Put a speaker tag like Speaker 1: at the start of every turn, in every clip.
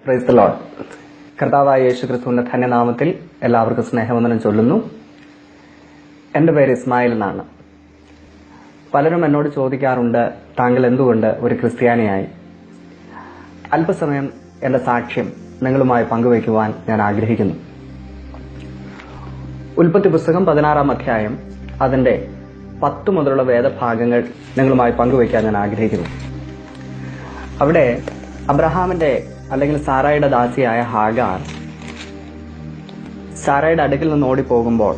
Speaker 1: Praise the Lord. കർത്താവായ യേശുക്രിസ്തുവിന്റെ ധന്യനാമത്തിൽ എല്ലാവർക്കും സ്നേഹവന്ദനം ചൊല്ലുന്നു. എൻ്റെ പേര് ഇസ്മായിൽ എന്നാണ്. പലരും എന്നോട് ചോദിക്കാറുണ്ട്, താങ്കൾ എന്തുകൊണ്ട് ഒരു ക്രിസ്ത്യാനിയായി? അല്പസമയം എൻ്റെ സാക്ഷ്യം നിങ്ങളുമായി പങ്കുവയ്ക്കുവാൻ ഞാൻ ആഗ്രഹിക്കുന്നു. ഉൽപ്പത്തി പുസ്തകം 16-ാം അധ്യായം അതിൻ്റെ 10 മുതലുള്ള വേദഭാഗങ്ങൾ നിങ്ങളുമായി പങ്കുവയ്ക്കാൻ ഞാൻ ആഗ്രഹിക്കുന്നു. അവിടെ അബ്രഹാമിന്റെ അല്ലെങ്കിൽ സാറായുടെ ദാസിയായ ഹാഗാർ സാറായുടെ അടുക്കിൽ നിന്ന് ഓടിപ്പോകുമ്പോൾ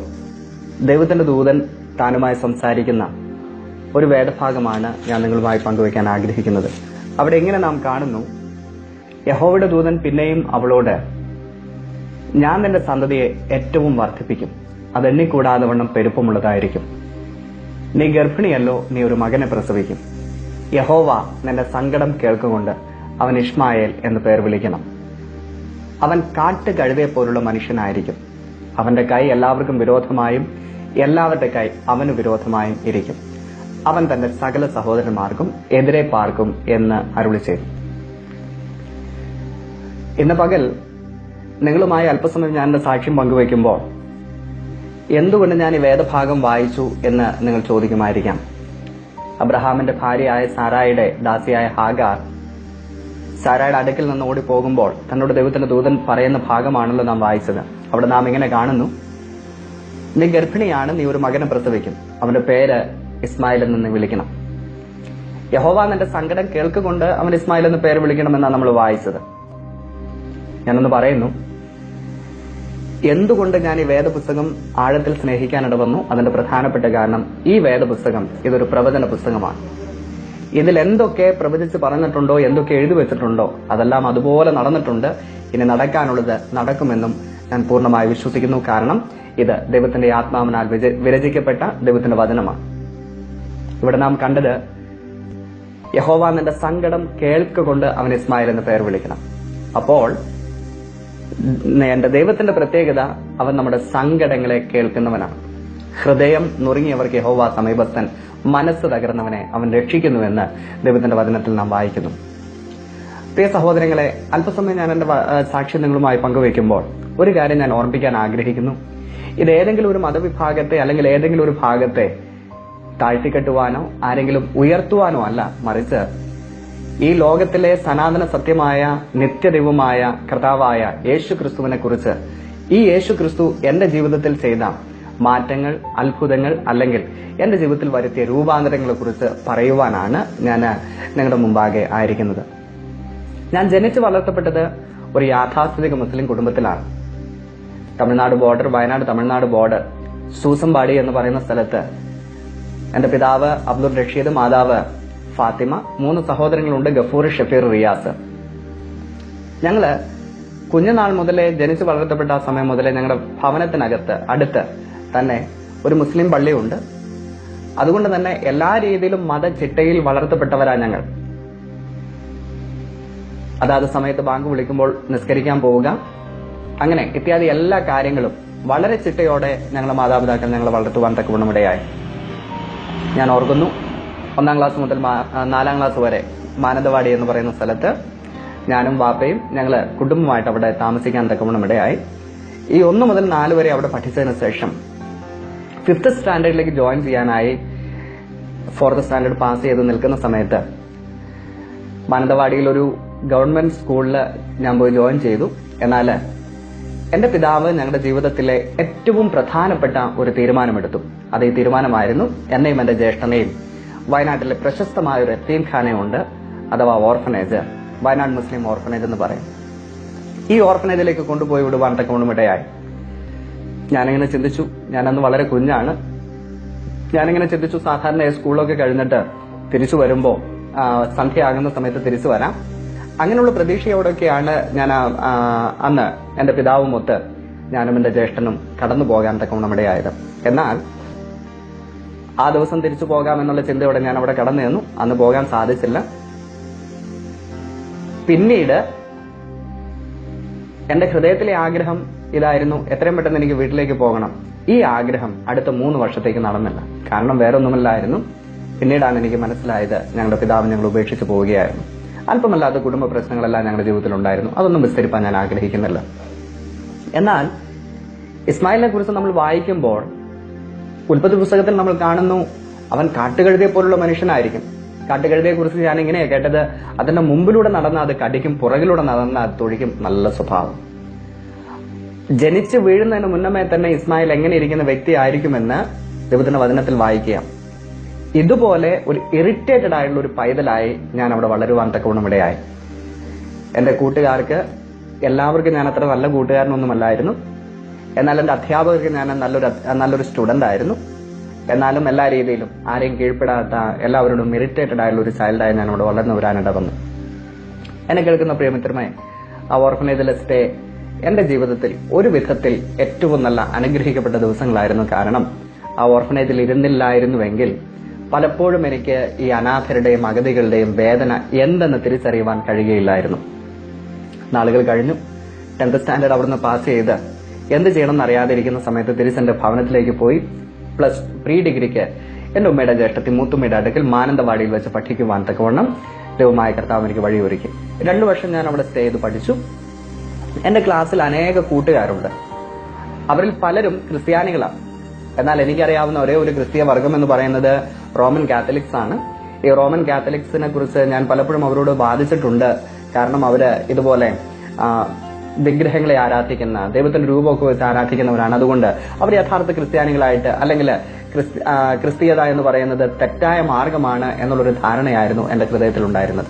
Speaker 1: ദൈവത്തിന്റെ ദൂതൻ താനുമായി സംസാരിക്കുന്ന ഒരു വേദഭാഗമാണ് ഞാൻ നിങ്ങളുമായി പങ്കുവയ്ക്കാൻ ആഗ്രഹിക്കുന്നത്. അവിടെ എങ്ങനെ നാം കാണുന്നു, യഹോവയുടെ ദൂതൻ പിന്നെയും അവളോട്, ഞാൻ നിന്റെ സന്തതിയെ ഏറ്റവും വർദ്ധിപ്പിക്കും, അതെണ്ണിക്കൂടാതെ വണ്ണം പെരുപ്പമുള്ളതായിരിക്കും. നീ ഗർഭിണിയല്ലോ, നീ ഒരു മകനെ പ്രസവിക്കും. യഹോവ നിന്റെ സങ്കടം കേൾക്കുകൊണ്ട് അവൻ ഇഷ്മായേൽ എന്ന് പേർ വിളിക്കണം. അവൻ കാട്ടുകഴുതയെ പോലുള്ള മനുഷ്യനായിരിക്കും. അവന്റെ കൈ എല്ലാവർക്കും വിരോധമായും എല്ലാവരുടെ കൈ അവന് വിരോധമായും ഇരിക്കും. അവൻ തന്റെ സകല സഹോദരന്മാർക്കും എതിരെ പാർക്കും എന്ന് അരുളി ചെയ്തു. ഇന്ന് പകൽ നിങ്ങളുമായി അല്പസമയം ഞാൻ എന്റെ സാക്ഷ്യം പങ്കുവയ്ക്കുമ്പോൾ എന്തുകൊണ്ട് ഞാൻ ഈ വേദഭാഗം വായിച്ചു എന്ന് നിങ്ങൾ ചോദിക്കുമായിരിക്കാം. അബ്രഹാമിന്റെ ഭാര്യയായ സാറായുടെ ദാസിയായ ഹാഗാർ സാറായുടെ അടുക്കിൽ നിന്ന് ഓടിപ്പോകുമ്പോൾ തന്നോട് ദൈവത്തിന്റെ ദൂതൻ പറയുന്ന ഭാഗമാണല്ലോ നാം വായിച്ചത്. അവിടെ നാം ഇങ്ങനെ കാണുന്നു, നീ ഗർഭിണിയാണ്, നീ ഒരു മകനെ പ്രസവിക്കും, അവന്റെ പേര് ഇസ്മായിൽ എന്ന് വിളിക്കണം. യഹോവ നിന്റെ സങ്കടം കേൾക്കുകൊണ്ട് അവൻ ഇസ്മായിൽ എന്ന് പേര് വിളിക്കണമെന്നാണ് നമ്മൾ വായിച്ചത്. ഞാനൊന്ന് പറയുന്നു, എന്തുകൊണ്ട് ഞാൻ ഈ വേദപുസ്തകം ആഴത്തിൽ സ്നേഹിക്കാനിട വന്നു? അതിന്റെ പ്രധാനപ്പെട്ട കാരണം, ഈ വേദപുസ്തകം ഇതൊരു പ്രവചന പുസ്തകമാണ്. ഇതിൽ എന്തൊക്കെ പ്രവചിച്ച് പറഞ്ഞിട്ടുണ്ടോ, എന്തൊക്കെ എഴുതി വെച്ചിട്ടുണ്ടോ, അതെല്ലാം അതുപോലെ നടന്നിട്ടുണ്ട്. ഇനി നടക്കാനുള്ളത് നടക്കുമെന്നും ഞാൻ പൂർണ്ണമായി വിശ്വസിക്കുന്നു. കാരണം ഇത് ദൈവത്തിന്റെ ആത്മാവിനാൽ വിരചിക്കപ്പെട്ട ദൈവത്തിന്റെ വചനമാണ്. ഇവിടെ നാം കണ്ടത്, യഹോവ നിന്റെ സങ്കടം കേൾക്കൊണ്ട് അവൻ ഇസ്മായിൽ എന്ന് പേർ വിളിക്കണം. അപ്പോൾ എന്റെ ദൈവത്തിന്റെ പ്രത്യേകത, അവൻ നമ്മുടെ സങ്കടങ്ങളെ കേൾക്കുന്നവനാണ്. ഹൃദയം നുറുങ്ങിയവർക്ക് യഹോവ സമീപസ്ഥൻ, മനസ്സ് തകർന്നവനെ അവൻ രക്ഷിക്കുന്നുവെന്ന് ദൈവത്തിന്റെ വചനത്തിൽ നാം വായിക്കുന്നു. പ്രിയ സഹോദരങ്ങളെ, അല്പസമയം ഞാൻ എന്റെ സാക്ഷ്യം നിങ്ങളുമായി പങ്കുവയ്ക്കുമ്പോൾ ഒരു കാര്യം ഞാൻ ഓർമ്മിപ്പിക്കാൻ ആഗ്രഹിക്കുന്നു. ഇത് ഏതെങ്കിലും ഒരു മതവിഭാഗത്തെ അല്ലെങ്കിൽ ഏതെങ്കിലും ഒരു ഭാഗത്തെ താഴ്ത്തിക്കെട്ടുവാനോ ആരെങ്കിലും ഉയർത്തുവാനോ അല്ല, മറിച്ച് ഈ ലോകത്തിലെ സനാതന സത്യമായ നിത്യദൈവമായ കർത്താവായ യേശു ക്രിസ്തുവിനെ കുറിച്ച്, ഈ യേശു ക്രിസ്തു എന്റെ ജീവിതത്തിൽ ചെയ്ത മാറ്റങ്ങൾ, അത്ഭുതങ്ങൾ അല്ലെങ്കിൽ എന്റെ ജീവിതത്തിൽ വരുത്തിയ രൂപാന്തരങ്ങളെ കുറിച്ച് പറയുവാനാണ് ഞാൻ നിങ്ങളുടെ മുമ്പാകെ ആയിരിക്കുന്നത്. ഞാൻ ജനിച്ചു വളർത്തപ്പെട്ടത് ഒരു യാഥാസ്ഥിതിക മുസ്ലിം കുടുംബത്തിലാണ്. തമിഴ്നാട് ബോർഡർ, വയനാട് തമിഴ്നാട് ബോർഡർ, സൂസമ്പാടി എന്ന് പറയുന്ന സ്ഥലത്ത് എന്റെ പിതാവ് അബ്ദുൾ റഷീദ്, മാതാവ് ഫാത്തിമ, 3 സഹോദരങ്ങളുണ്ട്, ഗഫൂർ, ഷഫീർ, റിയാസ്. ഞങ്ങള് കുഞ്ഞുനാൾ മുതലേ, ജനിച്ചു വളർത്തപ്പെട്ട ആ സമയം മുതലേ ഞങ്ങളുടെ ഭവനത്തിനകത്ത് അടുത്ത് തന്നെ ഒരു മുസ്ലിം പള്ളിയുണ്ട്. അതുകൊണ്ട് തന്നെ എല്ലാ രീതിയിലും മതചിട്ടയിൽ വളർത്തപ്പെട്ടവരാ ഞങ്ങൾ. അതാത് സമയത്ത് ബാങ്ക് വിളിക്കുമ്പോൾ നിസ്കരിക്കാൻ പോവുക, അങ്ങനെ ഇത്യാദി എല്ലാ കാര്യങ്ങളും വളരെ ചിട്ടയോടെ ഞങ്ങളുടെ മാതാപിതാക്കൾ ഞങ്ങളെ വളർത്തുവാൻ തക്കവണ്ണമിടയായി. ഞാൻ ഓർക്കുന്നു, 1-ാം ക്ലാസ് മുതൽ 4-ാം ക്ലാസ് വരെ മാനന്തവാടി എന്ന് പറയുന്ന സ്ഥലത്ത് ഞാനും വാപ്പയും ഞങ്ങള് കുടുംബമായിട്ട് അവിടെ താമസിക്കാൻ തക്കവണ്ണമിടയായി. ഈ 1 മുതൽ 4 വരെ അവിടെ പഠിച്ചതിന് ശേഷം 5th സ്റ്റാൻഡേർഡിലേക്ക് ജോയിൻ ചെയ്യാനായി 4th സ്റ്റാൻഡേർഡ് പാസ് ചെയ്ത് നിൽക്കുന്ന സമയത്ത് മാനന്തവാടിയിൽ ഒരു ഗവൺമെന്റ് സ്കൂളിൽ ഞാൻ പോയി ജോയിൻ ചെയ്തു. എന്നാൽ എന്റെ പിതാവ് ഞങ്ങളുടെ ജീവിതത്തിലെ ഏറ്റവും പ്രധാനപ്പെട്ട ഒരു തീരുമാനമെടുത്തു. അത് ഈ തീരുമാനമായിരുന്നു, എന്നെയും എന്റെ ജ്യേഷ്ഠനെയും വയനാട്ടിലെ പ്രശസ്തമായ ഒരു യത്തീംഖാനയുണ്ട്, അഥവാ ഓർഫനേജ്, വയനാട് മുസ്ലിം ഓർഫനേജ് എന്ന് പറയും. ഈ ഓർഫനേജിലേക്ക് കൊണ്ടുപോയി വിടുവാൻ തക്കവണ്ണമിടയായി. ഞാനിങ്ങനെ ചിന്തിച്ചു, ഞാനന്ന് വളരെ കുഞ്ഞാണ്. ഞാനിങ്ങനെ ചിന്തിച്ചു, സാധാരണ സ്കൂളൊക്കെ കഴിഞ്ഞിട്ട് തിരിച്ചു വരുമ്പോൾ സന്ധ്യയാകുന്ന സമയത്ത് തിരിച്ചു വരാം, അങ്ങനെയുള്ള പ്രതീക്ഷയോടൊക്കെയാണ് ഞാൻ അന്ന് എന്റെ പിതാവുമൊത്ത് ഞാനും എന്റെ ജ്യേഷ്ഠനും കടന്നു പോകാൻ തക്കവണ്ണമിടയായത്. എന്നാൽ ആ ദിവസം തിരിച്ചു പോകാമെന്നുള്ള ചിന്തയോടെ ഞാൻ അവിടെ കടന്നു നിന്നു. അന്ന് പോകാൻ സാധിച്ചില്ല. പിന്നീട് എന്റെ ഹൃദയത്തിലെ ആഗ്രഹം ഇതായിരുന്നു, എത്രയും പെട്ടെന്ന് എനിക്ക് വീട്ടിലേക്ക് പോകണം. ഈ ആഗ്രഹം അടുത്ത 3 വർഷത്തേക്ക് നടന്നില്ല. കാരണം വേറൊന്നുമില്ലായിരുന്നു, പിന്നീടാണ് എനിക്ക് മനസ്സിലായത്, ഞങ്ങളുടെ പിതാവ് ഞങ്ങൾ ഉപേക്ഷിച്ച് പോവുകയായിരുന്നു. അല്പമല്ലാത്ത കുടുംബ പ്രശ്നങ്ങളെല്ലാം ഞങ്ങളുടെ ജീവിതത്തിൽ ഉണ്ടായിരുന്നു. അതൊന്നും വിസ്തരിപ്പാൻ ഞാൻ ആഗ്രഹിക്കുന്നില്ല. എന്നാൽ ഇസ്മായിലിനെ കുറിച്ച് നമ്മൾ വായിക്കുമ്പോൾ ഉൽപ്പത്തി പുസ്തകത്തിൽ നമ്മൾ കാണുന്നു, അവൻ കാട്ടുകഴുതയെ പോലുള്ള മനുഷ്യനായിരിക്കും. കാട്ടുകഴുതയെ കുറിച്ച് ഞാൻ ഇങ്ങനെയാ കേട്ടത്, അതിന്റെ മുമ്പിലൂടെ നടന്ന അത് കടിക്കും, പുറകിലൂടെ നടന്ന അത് തൊഴിക്കും. നല്ല സ്വഭാവം. ജനിച്ചു വീഴുന്നതിന് മുന്നമേ തന്നെ ഇസ്മായിൽ എങ്ങനെ ഇരിക്കുന്ന വ്യക്തി ആയിരിക്കുമെന്ന് ദൈവത്തിന്റെ വചനത്തിൽ വായിക്കുക. ഇതുപോലെ ഒരു ഇറിറ്റേറ്റഡ് ആയിട്ടുള്ള ഒരു പൈതലായി ഞാൻ അവിടെ വളരുവാൻ തക്കവണ്ണം ഇടയായി. എന്റെ കൂട്ടുകാർക്ക് എല്ലാവർക്കും ഞാൻ അത്ര നല്ല കൂട്ടുകാരനൊന്നുമല്ലായിരുന്നു. എന്നാൽ എന്റെ അധ്യാപകർക്ക് ഞാൻ നല്ലൊരു സ്റ്റുഡന്റ് ആയിരുന്നു. എന്നാലും എല്ലാ രീതിയിലും ആരെയും കീഴ്പ്പെടാത്ത, എല്ലാവരോടും ഇറിറ്റേറ്റഡ് ആയുള്ള ഒരു ചൈൽഡായി ഞാൻ അവിടെ വളർന്നു വരാനിട വന്നു. എന്നെ കേൾക്കുന്ന പ്രിയമിത്രമേ, ആ ഓർഫനേജിലെ സ്റ്റേ എന്റെ ജീവിതത്തിൽ ഒരു വിധത്തിൽ ഏറ്റവും നല്ല അനുഗ്രഹിക്കപ്പെട്ട ദിവസങ്ങളായിരുന്നു. കാരണം ആ ഓർഫനേജിൽ ഇരുന്നില്ലായിരുന്നുവെങ്കിൽ പലപ്പോഴും എനിക്ക് ഈ അനാഥരുടെയും അഗതികളുടെയും വേദന എന്തെന്ന് തിരിച്ചറിയുവാൻ കഴിയുകയില്ലായിരുന്നു. നാളുകൾ കഴിഞ്ഞു. 10th സ്റ്റാൻഡേർഡ് അവിടുന്ന് പാസ് ചെയ്ത് എന്ത് ചെയ്യണമെന്ന് അറിയാതെ ഇരിക്കുന്ന സമയത്ത് തിരിച്ചെന്റെ ഭവനത്തിലേക്ക് പോയി പ്രീ ഡിഗ്രിക്ക് എന്റെ ഉമ്മയുടെ ജ്യേഷ്ഠത്തി മൂത്തുമ്മയുടെ അടുക്കൽ മാനന്തവാടിയിൽ വെച്ച് പഠിക്കുവാൻ തക്കവണ്ണം ദൈവമായ കർത്താവ് എനിക്ക് വഴിയൊരുക്കി. 2 വർഷം ഞാൻ അവിടെ സ്റ്റേ ചെയ്ത് പഠിച്ചു. എന്റെ ക്ലാസ്സിൽ അനേക കൂട്ടുകാരുണ്ട്. അവരിൽ പലരും ക്രിസ്ത്യാനികളാണ്. എന്നാൽ എനിക്കറിയാവുന്ന ഒരേ ഒരു ക്രിസ്തീയ വർഗം എന്ന് പറയുന്നത് റോമൻ കാത്തലിക്സ് ആണ്. ഈ റോമൻ കാത്തലിക്സിനെ കുറിച്ച് ഞാൻ പലപ്പോഴും അവരോട് വാദിച്ചിട്ടുണ്ട്. കാരണം അവര് ഇതുപോലെ വിഗ്രഹങ്ങളെ ആരാധിക്കുന്ന, ദൈവത്തിന്റെ രൂപമൊക്കെ വെച്ച് ആരാധിക്കുന്നവരാണ്. അതുകൊണ്ട് അവർ യഥാർത്ഥ ക്രിസ്ത്യാനികളായിട്ട്, അല്ലെങ്കിൽ ക്രിസ്തീയത എന്ന് പറയുന്നത് തെറ്റായ മാർഗമാണ് എന്നുള്ളൊരു ധാരണയായിരുന്നു എന്റെ ഹൃദയത്തിൽ ഉണ്ടായിരുന്നത്.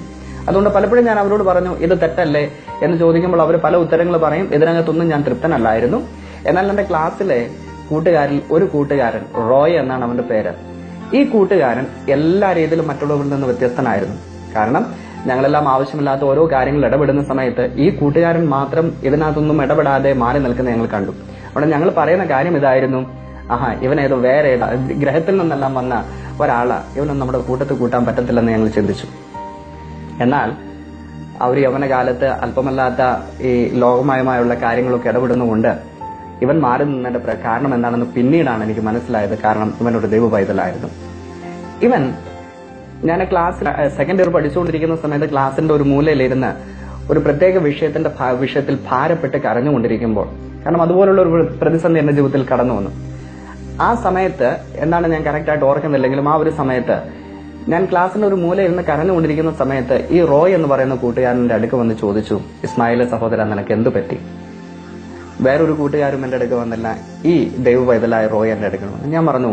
Speaker 1: അതുകൊണ്ട് പലപ്പോഴും ഞാൻ അവരോട് പറഞ്ഞു, ഇത് തെറ്റല്ലേ എന്ന് ചോദിക്കുമ്പോൾ അവർ പല ഉത്തരങ്ങൾ പറയും. ഇതിനകത്തൊന്നും ഞാൻ തൃപ്തനല്ലായിരുന്നു. എന്നാൽ എന്റെ ക്ലാസ്സിലെ കൂട്ടുകാരിൽ ഒരു കൂട്ടുകാരൻ, റോയ് എന്നാണ് അവന്റെ പേര്. ഈ കൂട്ടുകാരൻ എല്ലാ രീതിയിലും മറ്റുള്ളവരിൽ നിന്ന് വ്യത്യസ്തനായിരുന്നു. കാരണം ഞങ്ങളെല്ലാം ആവശ്യമില്ലാത്ത ഓരോ കാര്യങ്ങൾ ഇടപെടുന്ന സമയത്ത് ഈ കൂട്ടുകാരൻ മാത്രം ഇതിനകത്തൊന്നും ഇടപെടാതെ മാറി നിൽക്കുന്ന ഞങ്ങൾ കണ്ടു. അവിടെ ഞങ്ങൾ പറയുന്ന കാര്യം ഇതായിരുന്നു, ഇവനേതോ വേറെ ഗ്രഹത്തിൽ നിന്നെല്ലാം വന്ന ഒരാളാ, ഇവനൊന്നും നമ്മുടെ കൂട്ടത്തിൽ കൂട്ടാൻ പറ്റത്തില്ലെന്ന് ഞങ്ങൾ ചിന്തിച്ചു. എന്നാൽ അവർ യൗവനകാലത്ത് അല്പമല്ലാത്ത ഈ ലോകമയമായുള്ള കാര്യങ്ങളൊക്കെ ഇടപെടുന്നുകൊണ്ട് ഇവൻ മാറി നിന്നതിന്റെ കാരണം എന്താണെന്ന് പിന്നീടാണ് എനിക്ക് മനസ്സിലായത്. കാരണം ഇവൻ ഒരു ദൈവ പൈതലായിരുന്നു. ഇവൻ ഞാൻ ക്ലാസ്സിൽ സെക്കൻഡ് ഇയർ പഠിച്ചുകൊണ്ടിരിക്കുന്ന സമയത്ത് ക്ലാസിന്റെ ഒരു മൂലയിലിരുന്ന് ഒരു പ്രത്യേക വിഷയത്തിൽ ഭാരപ്പെട്ട് കരഞ്ഞുകൊണ്ടിരിക്കുമ്പോൾ, കാരണം അതുപോലുള്ള ഒരു പ്രതിസന്ധി എന്റെ ജീവിതത്തിൽ കടന്നു വന്നു. ആ സമയത്ത് എന്താണ് ഞാൻ കറക്റ്റായിട്ട് ഓർക്കുന്നില്ലെങ്കിലും ആ ഒരു സമയത്ത് ഞാൻ ക്ലാസ്സിന്റെ ഒരു മൂലയിൽ നിന്ന് കരഞ്ഞുകൊണ്ടിരിക്കുന്ന സമയത്ത് ഈ റോയ് എന്ന് പറയുന്ന കൂട്ടുകാരന്റെ അടുക്ക് വന്ന് ചോദിച്ചു, ഇസ്മായിലെ സഹോദരൻ, നിനക്ക് എന്ത് പറ്റി? വേറൊരു കൂട്ടുകാരും എന്റെ അടുക്ക് വന്നില്ല, ഈ ദൈവ പൈതലായ റോയ് എന്റെ അടുക്കൽ വന്നു. ഞാൻ പറഞ്ഞു,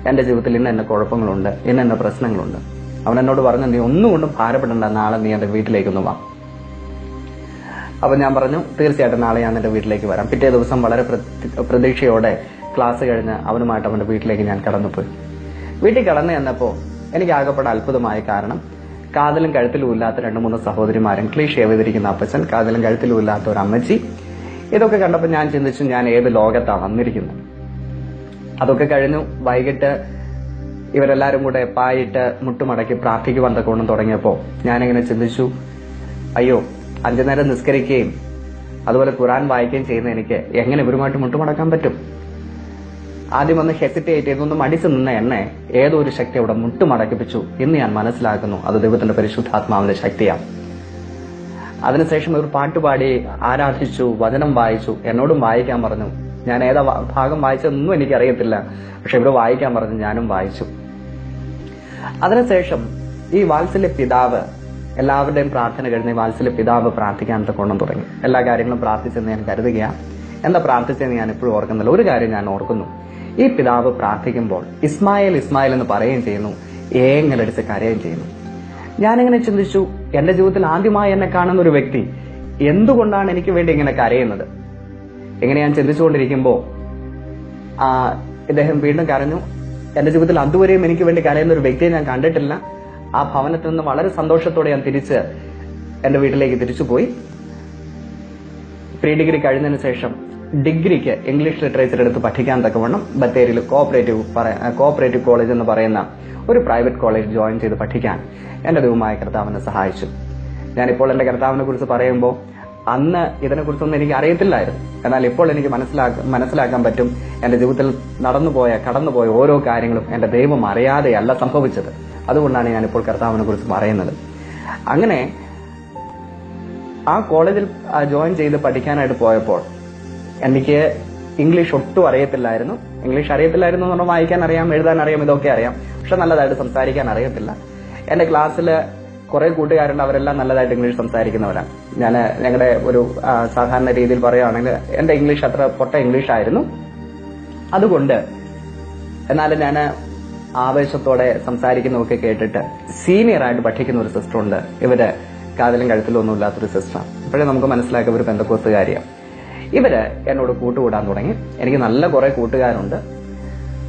Speaker 1: എന്റെ ജീവിതത്തിൽ ഇന്ന കുഴപ്പങ്ങളുണ്ട്, ഇന്ന പ്രശ്നങ്ങളുണ്ട്. അവൻ എന്നോട് പറഞ്ഞു, നീ ഒന്നുകൊണ്ടും ഭാരപ്പെടേണ്ട, നാളെ നീ എന്റെ വീട്ടിലേക്കൊന്ന് വാ. അപ്പൊ ഞാൻ പറഞ്ഞു, തീർച്ചയായിട്ടും നാളെ ഞാൻ എന്റെ വീട്ടിലേക്ക് വരാം. പിറ്റേ ദിവസം വളരെ പ്രതീക്ഷയോടെ ക്ലാസ് കഴിഞ്ഞ് അവനുമായിട്ട് അവന്റെ വീട്ടിലേക്ക് ഞാൻ കടന്നുപോയി. വീട്ടിൽ കടന്നു ചെന്നപ്പോ എനിക്ക് ആകെപ്പെടാൻ അത്ഭുതമായ കാരണം, കാതിലും കഴുത്തിലും ഇല്ലാത്ത 2-3 സഹോദരിമാരും, ക്ലീഷ് ചെയ്തിരിക്കുന്ന അപ്പച്ചൻ, കാതിലും കഴുത്തിലും ഇല്ലാത്ത ഒരു അമ്മച്ചി. ഇതൊക്കെ കണ്ടപ്പോൾ ഞാൻ ചിന്തിച്ചു, ഞാൻ ഏത് ലോകത്താണ് വന്നിരിക്കുന്നത്. അതൊക്കെ കഴിഞ്ഞു. വൈകിട്ട് ഇവരെല്ലാരും കൂടെ പായിട്ട് മുട്ടുമടക്കി പ്രാർത്ഥിക്കുവാൻ തക്കോണം തുടങ്ങിയപ്പോൾ ഞാനിങ്ങനെ ചിന്തിച്ചു, അയ്യോ, 5 നേരം നിസ്കരിക്കുകയും അതുപോലെ ഖുർആൻ വായിക്കുകയും ചെയ്യുന്ന എനിക്ക് എങ്ങനെ ഇവരുമായിട്ട് മുട്ടുമടക്കാൻ പറ്റും? ആദ്യം ഒന്ന് ഹെസിറ്റേറ്റ് ചെയ്തൊന്ന് മടിച്ചു നിന്ന എന്നെ ഏതോ ഒരു ശക്തി അവിടെ മുട്ടുമടക്കിപ്പിച്ചു. ഇന്ന് ഞാൻ മനസ്സിലാക്കുന്നു, അത് ദൈവത്തിന്റെ പരിശുദ്ധാത്മാവിന്റെ ശക്തിയാണ്. അതിനുശേഷം ഒരു പാട്ടുപാടി ആരാധിച്ചു, വചനം വായിച്ചു. എന്നോടും വായിക്കാൻ പറഞ്ഞു. ഞാൻ ഏതാ ഭാഗം വായിച്ചതൊന്നും എനിക്കറിയത്തില്ല, പക്ഷെ ഇവര് വായിക്കാൻ പറഞ്ഞു, ഞാനും വായിച്ചു. അതിനുശേഷം ഈ വാത്സല്യ പിതാവ്, എല്ലാവരുടെയും പ്രാർത്ഥന കഴിഞ്ഞ് വാത്സല്യ പിതാവ് പ്രാർത്ഥിക്കാൻ കൊണ്ടും തുടങ്ങി. എല്ലാ കാര്യങ്ങളും പ്രാർത്ഥിച്ചെന്ന് ഞാൻ കരുതുകയാണ്. എന്താ പ്രാർത്ഥിച്ചെന്ന് ഞാൻ ഇപ്പോഴും ഓർക്കുന്നില്ല. ഒരു കാര്യം ഞാൻ ഓർക്കുന്നു, ഈ പിതാവ് പ്രാർത്ഥിക്കുമ്പോൾ ഇസ്മായിൽ ഇസ്മായിൽ എന്ന് പറയുകയും ചെയ്യുന്നു, ഏങ്ങലടിച്ച് കരയുകയും ചെയ്യുന്നു. ഞാനിങ്ങനെ ചിന്തിച്ചു, എന്റെ ജീവിതത്തിൽ ആദ്യമായി എന്നെ കാണുന്ന ഒരു വ്യക്തി എന്തുകൊണ്ടാണ് എനിക്ക് വേണ്ടി ഇങ്ങനെ കരയുന്നത്? ഇങ്ങനെ ഞാൻ ചിന്തിച്ചുകൊണ്ടിരിക്കുമ്പോ ഇദ്ദേഹം വീണ്ടും കരഞ്ഞു. എന്റെ ജീവിതത്തിൽ അതുവരെയും എനിക്ക് വേണ്ടി കരയുന്ന ഒരു വ്യക്തിയെ ഞാൻ കണ്ടിട്ടില്ല. ആ ഭവനത്തിൽ നിന്ന് വളരെ സന്തോഷത്തോടെ ഞാൻ തിരിച്ച് എന്റെ വീട്ടിലേക്ക് തിരിച്ചുപോയി. പ്രീ ഡിഗ്രി കഴിഞ്ഞതിന് ശേഷം ഡിഗ്രിക്ക് ഇംഗ്ലീഷ് ലിറ്ററേച്ചർ എടുത്ത് പഠിക്കാൻ തക്കവണ്ണം ബത്തേരിയിൽ കോഓപ്പറേറ്റീവ് കോളേജ് എന്ന് പറയുന്ന ഒരു പ്രൈവറ്റ് കോളേജ് ജോയിൻ ചെയ്ത് പഠിക്കാൻ എന്റെ ദൈവമായ കർത്താവിനെ സഹായിച്ചു. ഞാനിപ്പോൾ എന്റെ കർത്താവിനെ കുറിച്ച് പറയുമ്പോൾ അന്ന് ഇതിനെക്കുറിച്ചൊന്നും എനിക്ക് അറിയത്തില്ലായിരുന്നു. എന്നാൽ ഇപ്പോൾ എനിക്ക് മനസ്സിലാക്കാൻ പറ്റും, എന്റെ ജീവിതത്തിൽ കടന്നുപോയ ഓരോ കാര്യങ്ങളും എന്റെ ദൈവം അറിയാതെയല്ല സംഭവിച്ചത്. അതുകൊണ്ടാണ് ഞാനിപ്പോൾ കർത്താവിനെ കുറിച്ച് പറയുന്നത്. അങ്ങനെ ആ കോളേജിൽ ജോയിൻ ചെയ്ത് പഠിക്കാനായിട്ട് പോയപ്പോൾ എനിക്ക് ഇംഗ്ലീഷ് ഒട്ടും അറിയത്തില്ലായിരുന്നു. ഇംഗ്ലീഷ് അറിയത്തില്ലായിരുന്നു എന്ന് പറഞ്ഞാൽ വായിക്കാൻ അറിയാം, എഴുതാൻ അറിയാം, ഇതൊക്കെ അറിയാം. പക്ഷെ നല്ലതായിട്ട് സംസാരിക്കാൻ അറിയത്തില്ല. എന്റെ ക്ലാസ്സിൽ കുറെ കൂട്ടുകാരുണ്ട്, അവരെല്ലാം നല്ലതായിട്ട് ഇംഗ്ലീഷ് സംസാരിക്കുന്നവരാണ്. ഞങ്ങളുടെ ഒരു സാധാരണ രീതിയിൽ പറയുകയാണെങ്കിൽ എന്റെ ഇംഗ്ലീഷ് അത്ര പൊട്ട ഇംഗ്ലീഷ് ആയിരുന്നു. അതുകൊണ്ട് എന്നാലും ഞാൻ ആവേശത്തോടെ സംസാരിക്കുന്നതൊക്കെ കേട്ടിട്ട് സീനിയറായിട്ട് പഠിക്കുന്ന ഒരു സിസ്റ്റർ ഉണ്ട്. ഇവര് കാതിലും കഴുത്തിലും ഒന്നും ഇല്ലാത്തൊരു സിസ്റ്ററാണ്. ഇപ്പോഴേ നമുക്ക് മനസ്സിലാക്കുക ഒരു പെന്തക്കോസ്തുകാരിയാണ്. ഇവര് എന്നോട് കൂട്ടുകൂടാൻ തുടങ്ങി. എനിക്ക് നല്ല കുറെ കൂട്ടുകാരുണ്ട്.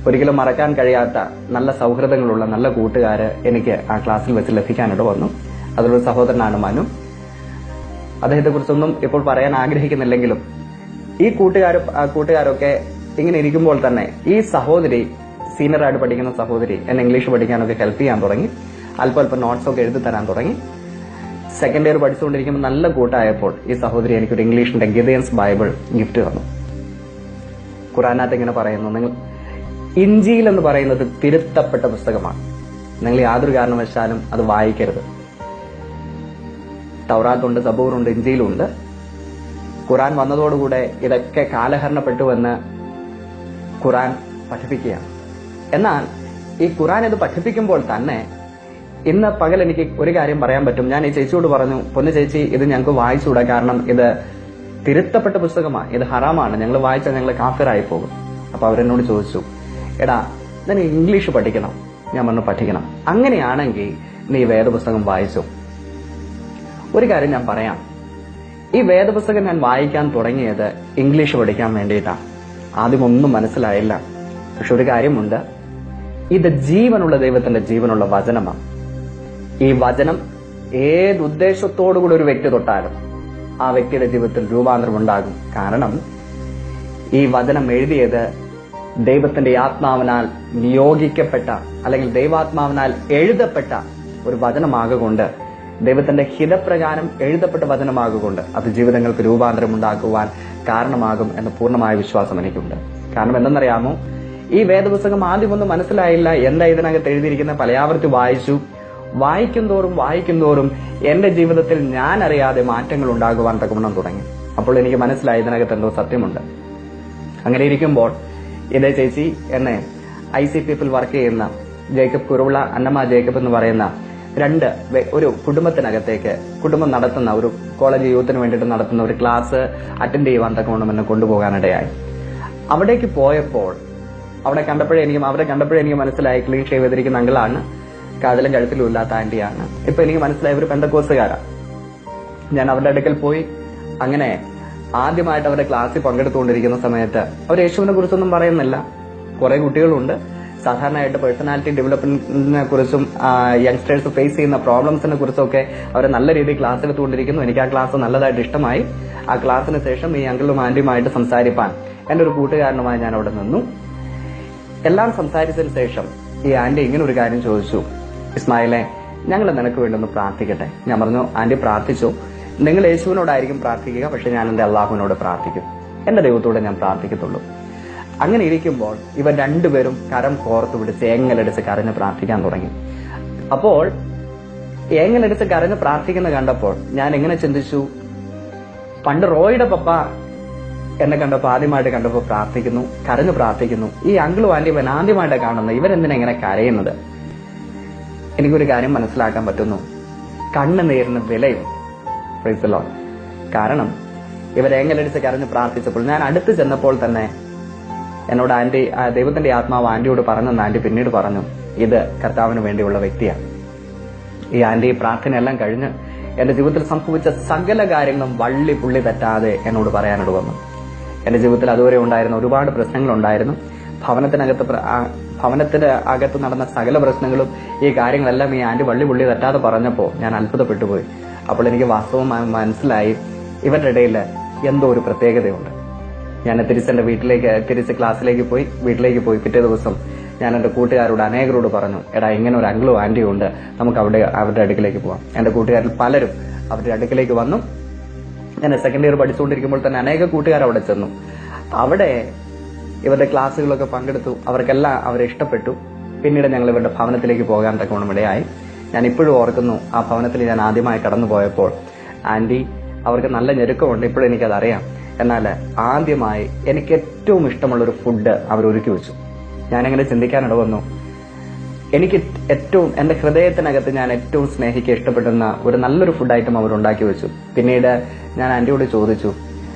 Speaker 1: ഒരിക്കലും മറക്കാൻ കഴിയാത്ത നല്ല സൗഹൃദങ്ങളുള്ള നല്ല കൂട്ടുകാര് എനിക്ക് ആ ക്ലാസ്സിൽ വെച്ച് ലഭിക്കാനിട വന്നു. അതിലൊരു സഹോദരനാണ് മനു. അദ്ദേഹത്തെ കുറിച്ചൊന്നും ഇപ്പോൾ പറയാൻ ആഗ്രഹിക്കുന്നില്ലെങ്കിലും ഈ കൂട്ടുകാരൊക്കെ ഇങ്ങനെ ഇരിക്കുമ്പോൾ തന്നെ ഈ സഹോദരി, സീനിയറായിട്ട് പഠിക്കുന്ന സഹോദരി, എന്നെ ഇംഗ്ലീഷ് പഠിക്കാനൊക്കെ ഹെൽപ്പ് ചെയ്യാൻ തുടങ്ങി. അല്പം നോട്ട്സൊക്കെ എഴുതി തരാൻ തുടങ്ങി. സെക്കൻഡ് ഇയർ പഠിച്ചുകൊണ്ടിരിക്കുമ്പോൾ നല്ല കൂട്ടായപ്പോൾ ഈ സഹോദരി എനിക്കൊരു ഇംഗ്ലീഷിന്റെ ഗിദെയൻസ് ബൈബിൾ ഗിഫ്റ്റ് തന്നു. ഖുറാനകത്ത് ഇങ്ങനെ പറയുന്നു, നിങ്ങൾ ഇഞ്ചീൽ എന്ന് പറയുന്നത് തിരുത്തപ്പെട്ട പുസ്തകമാണ്. നിങ്ങൾ യാതൊരു കാരണവശാലും അത് വായിക്കരുത്. തൗറാത്തുണ്ട്, സബൂറുണ്ട്, ഇഞ്ചീലുണ്ട്. ഖുറാൻ വന്നതോടുകൂടെ ഇതൊക്കെ കാലഹരണപ്പെട്ടുവെന്ന് ഖുറാൻ പഠിപ്പിക്കുകയാണ്. എന്നാൽ ഈ ഖുറാൻ ഇത് പഠിപ്പിക്കുമ്പോൾ തന്നെ ഇന്ന് പകൽ എനിക്ക് ഒരു കാര്യം പറയാൻ പറ്റും. ഞാൻ ഈ ചേച്ചിയോട് പറഞ്ഞു, പൊന്നു ചേച്ചി, ഇത് ഞങ്ങൾക്ക് വായിച്ചുകൂടാ, കാരണം ഇത് തിരുത്തപ്പെട്ട പുസ്തകമാണ്, ഇത് ഹറാമാണ്, ഞങ്ങൾ വായിച്ചാൽ ഞങ്ങൾ കാഫിറായി പോകും. അപ്പൊ അവരെന്നോട് ചോദിച്ചു, എടാ നിനക്ക് ഇംഗ്ലീഷ് പഠിക്കണം. ഞാൻ പറഞ്ഞു പഠിക്കണം. അങ്ങനെയാണെങ്കിൽ നീ വേദപുസ്തകം വായിച്ചു. ഒരു കാര്യം ഞാൻ പറയാം, ഈ വേദപുസ്തകം ഞാൻ വായിക്കാൻ തുടങ്ങിയത് ഇംഗ്ലീഷ് പഠിക്കാൻ വേണ്ടിയിട്ടാണ്. ആദ്യം ഒന്നും മനസ്സിലായില്ല. പക്ഷെ ഒരു കാര്യമുണ്ട്, ഇത് ജീവനുള്ള ദൈവത്തിന്റെ ജീവനുള്ള വചനമാണ്. ഈ വചനം ഏത് ഉദ്ദേശത്തോടുകൂടി ഒരു വ്യക്തി തൊട്ടാലും ആ വ്യക്തിയുടെ ജീവിതത്തിൽ രൂപാന്തരം ഉണ്ടാകും. കാരണം ഈ വചനം എഴുതിയത് ദൈവത്തിന്റെ ആത്മാവിനാൽ നിയോഗിക്കപ്പെട്ട അല്ലെങ്കിൽ ദൈവാത്മാവിനാൽ എഴുതപ്പെട്ട ഒരു വചനമാകൊണ്ട്, ദൈവത്തിന്റെ ഹിതപ്രകാരം എഴുതപ്പെട്ട വചനമാകൊണ്ട് അത് ജീവിതങ്ങൾക്ക് രൂപാന്തരം ഉണ്ടാക്കുവാൻ കാരണമാകും എന്ന പൂർണ്ണമായ വിശ്വാസം എനിക്കുണ്ട്. കാരണം എന്തെന്നറിയാമോ, ഈ വേദപുസ്തകം ആദ്യമൊന്നും മനസ്സിലായില്ല, എന്താ ഇതിനകത്ത് എഴുതിയിരിക്കുന്ന പലയാവർത്തി വായിക്കും തോറും എന്റെ ജീവിതത്തിൽ ഞാൻ അറിയാതെ മാറ്റങ്ങൾ ഉണ്ടാകുവാൻ തക്കവണ്ണം തുടങ്ങി. അപ്പോൾ എനിക്ക് മനസ്സിലായി ഇതിനകത്ത് എന്തോ സത്യമുണ്ട്. അങ്ങനെ ഇരിക്കുമ്പോൾ ഇതേ ചേച്ചി എന്നെ ICPF വർക്ക് ചെയ്യുന്ന ജേക്കബ് കുരുവിള, അന്നമ്മ ജേക്കബ് എന്ന് പറയുന്ന ഒരു കുടുംബത്തിനകത്തേക്ക്, കുടുംബം നടത്തുന്ന ഒരു കോളേജ് യൂത്തിന് വേണ്ടിയിട്ട് നടത്തുന്ന ഒരു ക്ലാസ് അറ്റൻഡ് ചെയ്യുവാൻ തക്കവണ്ണം എന്നെ കൊണ്ടുപോകാനിടയായി. അവിടേക്ക് പോയപ്പോൾ അവരെ കണ്ടപ്പോഴേ എനിക്ക് മനസ്സിലായി ക്ലീൻ ഷേവ് ചെയ്തിരിക്കുന്ന അങ്കിളാണ്, കാതിലും കഴുത്തിലും ഇല്ലാത്ത ആന്റിയാണ്. ഇപ്പൊ എനിക്ക് മനസ്സിലായി ഇവർ പെന്തക്കോസ്തുകാരാണ്. ഞാൻ അവരുടെ അടുക്കൽ പോയി. അങ്ങനെ ആദ്യമായിട്ട് അവരുടെ ക്ലാസ്സിൽ പങ്കെടുത്തുകൊണ്ടിരിക്കുന്ന സമയത്ത് അവർ യേശുവിനെ കുറിച്ചൊന്നും പറയുന്നില്ല. കുറെ കുട്ടികളുണ്ട്. സാധാരണയായിട്ട് പേഴ്സണാലിറ്റി ഡെവലപ്മെന്റിനെ കുറിച്ചും യങ്സ്റ്റേഴ്സ് ഫേസ് ചെയ്യുന്ന പ്രോബ്ലംസിനെ കുറിച്ചൊക്കെ അവർ നല്ല രീതിയിൽ ക്ലാസ് എടുത്തുകൊണ്ടിരിക്കുന്നു. എനിക്ക് ആ ക്ലാസ് നല്ലതായിട്ട് ഇഷ്ടമായി. ആ ക്ലാസ്സിന് ശേഷം ഈ അങ്കിളും ആന്റിയുമായിട്ട് സംസാരിപ്പാൻ എന്റെ ഒരു കൂട്ടുകാരനുമായി ഞാൻ അവിടെ നിന്നു. എല്ലാം സംസാരിച്ചതിന് ശേഷം ഈ ആന്റി ഇങ്ങനെ ഒരു കാര്യം ചോദിച്ചു, ഇസ്മായിലെ, ഞങ്ങൾ നിനക്ക് വേണ്ടി ഒന്ന് പ്രാർത്ഥിക്കട്ടെ. ഞാൻ പറഞ്ഞു, ആന്റി പ്രാർത്ഥിച്ചു. നിങ്ങൾ യേശുവിനോടായിരിക്കും പ്രാർത്ഥിക്കുക, പക്ഷെ ഞാൻ എന്റെ അള്ളാഹുവിനോട് പ്രാർത്ഥിക്കും. എന്റെ ദൈവത്തോടെ ഞാൻ പ്രാർത്ഥിക്കത്തുള്ളൂ. അങ്ങനെ ഇരിക്കുമ്പോൾ ഇവർ രണ്ടുപേരും കരം കോർത്തു പിടിച്ച് ഏങ്ങലടിച്ച് കരഞ്ഞ് പ്രാർത്ഥിക്കാൻ തുടങ്ങി. അപ്പോൾ ഏങ്ങലടിച്ച് കരഞ്ഞ് പ്രാർത്ഥിക്കുന്ന കണ്ടപ്പോൾ ഞാൻ എങ്ങനെ ചിന്തിച്ചു, പണ്ട് റോയുടെ പപ്പ എന്നെ കണ്ടപ്പോൾ ആദ്യമായിട്ട് കണ്ടപ്പോൾ കരഞ്ഞു പ്രാർത്ഥിക്കുന്നു. ഈ അങ്കിളും ആന്റിയും ആദ്യമായിട്ട് കാണുന്നത്, ഇവരെന്തിനാ ഇങ്ങനെ കരയുന്നത്? എനിക്കൊരു കാര്യം മനസ്സിലാക്കാൻ പറ്റുന്നു, കണ്ണുനീരിന് വിലയുണ്ട്. Praise the Lord. കാരണം ഇവരേങ്ങലടിച്ച് കരഞ്ഞ് പ്രാർത്ഥിച്ചപ്പോൾ ഞാൻ അടുത്ത് ചെന്നപ്പോൾ തന്നെ എന്നോട് ദൈവത്തിന്റെ ആത്മാവ് ആന്റിയോട് പറഞ്ഞെന്ന് ആന്റി പിന്നീട് പറഞ്ഞു, ഇത് കർത്താവിന് വേണ്ടിയുള്ള വ്യക്തിയാണ്. ഈ ആന്റി പ്രാർത്ഥനയെല്ലാം കഴിഞ്ഞ് എന്റെ ജീവിതത്തിൽ സംഭവിച്ച സകല കാര്യങ്ങളും വള്ളി പുള്ളി തെറ്റാതെ എന്നോട് പറയാനോട് വന്നു. എന്റെ ജീവിതത്തിൽ അതുവരെ ഉണ്ടായിരുന്ന ഒരുപാട് പ്രശ്നങ്ങളുണ്ടായിരുന്നു. ഭവനത്തിന്റെ അകത്ത് നടന്ന സകല പ്രശ്നങ്ങളും ഈ കാര്യങ്ങളെല്ലാം ഈ ആന്റി വള്ളി പുള്ളി തെറ്റാതെ പറഞ്ഞപ്പോൾ ഞാൻ അത്ഭുതപ്പെട്ടുപോയി. അപ്പോൾ എനിക്ക് വാസ്തവം മനസ്സിലായി, ഇവരുടെ ഇടയിൽ എന്തോ ഒരു പ്രത്യേകതയുണ്ട്. ഞാൻ തിരിച്ച് ക്ലാസ്സിലേക്ക് പോയി, വീട്ടിലേക്ക് പോയി. പിറ്റേ ദിവസം ഞാൻ എന്റെ കൂട്ടുകാരോട് അനേകരോട് പറഞ്ഞു, എടാ ഇങ്ങനെ ഒരു അങ്കിളും ആന്റിയും ഉണ്ട്, നമുക്ക് അവരുടെ അടുക്കിലേക്ക് പോവാം. എന്റെ കൂട്ടുകാരിൽ പലരും അവരുടെ അടുക്കിലേക്ക് വന്നു. ഞാൻ സെക്കൻഡ് ഇയർ പഠിച്ചുകൊണ്ടിരിക്കുമ്പോൾ തന്നെ അനേക കൂട്ടുകാർ അവിടെ ചെന്നു. അവിടെ ഇവരുടെ ക്ലാസ്സുകളൊക്കെ പങ്കെടുത്തു. അവർക്കെല്ലാം അവരെ ഇഷ്ടപ്പെട്ടു. പിന്നീട് ഞങ്ങൾ ഇവരുടെ ഭവനത്തിലേക്ക് പോകാൻ തക്കവണ്ണം ഇടയായി. ഞാൻ ഇപ്പോഴും ഓർക്കുന്നു, ആ ഭവനത്തിൽ ഞാൻ ആദ്യമായി കടന്നു പോയപ്പോൾ ആന്റി അവർക്ക് നല്ല ഞെരുക്കമുണ്ട്, ഇപ്പോഴും എനിക്കതറിയാം. എന്നാൽ ആദ്യമായി എനിക്ക് ഏറ്റവും ഇഷ്ടമുള്ളൊരു ഫുഡ് അവർ ഒരുക്കി വെച്ചു. ഞാനെങ്ങനെ ചിന്തിക്കാനിട വന്നു, എനിക്ക് ഏറ്റവും എന്റെ ഹൃദയത്തിനകത്ത് ഞാൻ ഏറ്റവും സ്നേഹിക്കുക ഇഷ്ടപ്പെടുന്ന ഒരു നല്ലൊരു ഫുഡ് ഐറ്റം അവർ ഉണ്ടാക്കി വെച്ചു. പിന്നീട് ഞാൻ ആന്റിയോട് ചോദിച്ചു,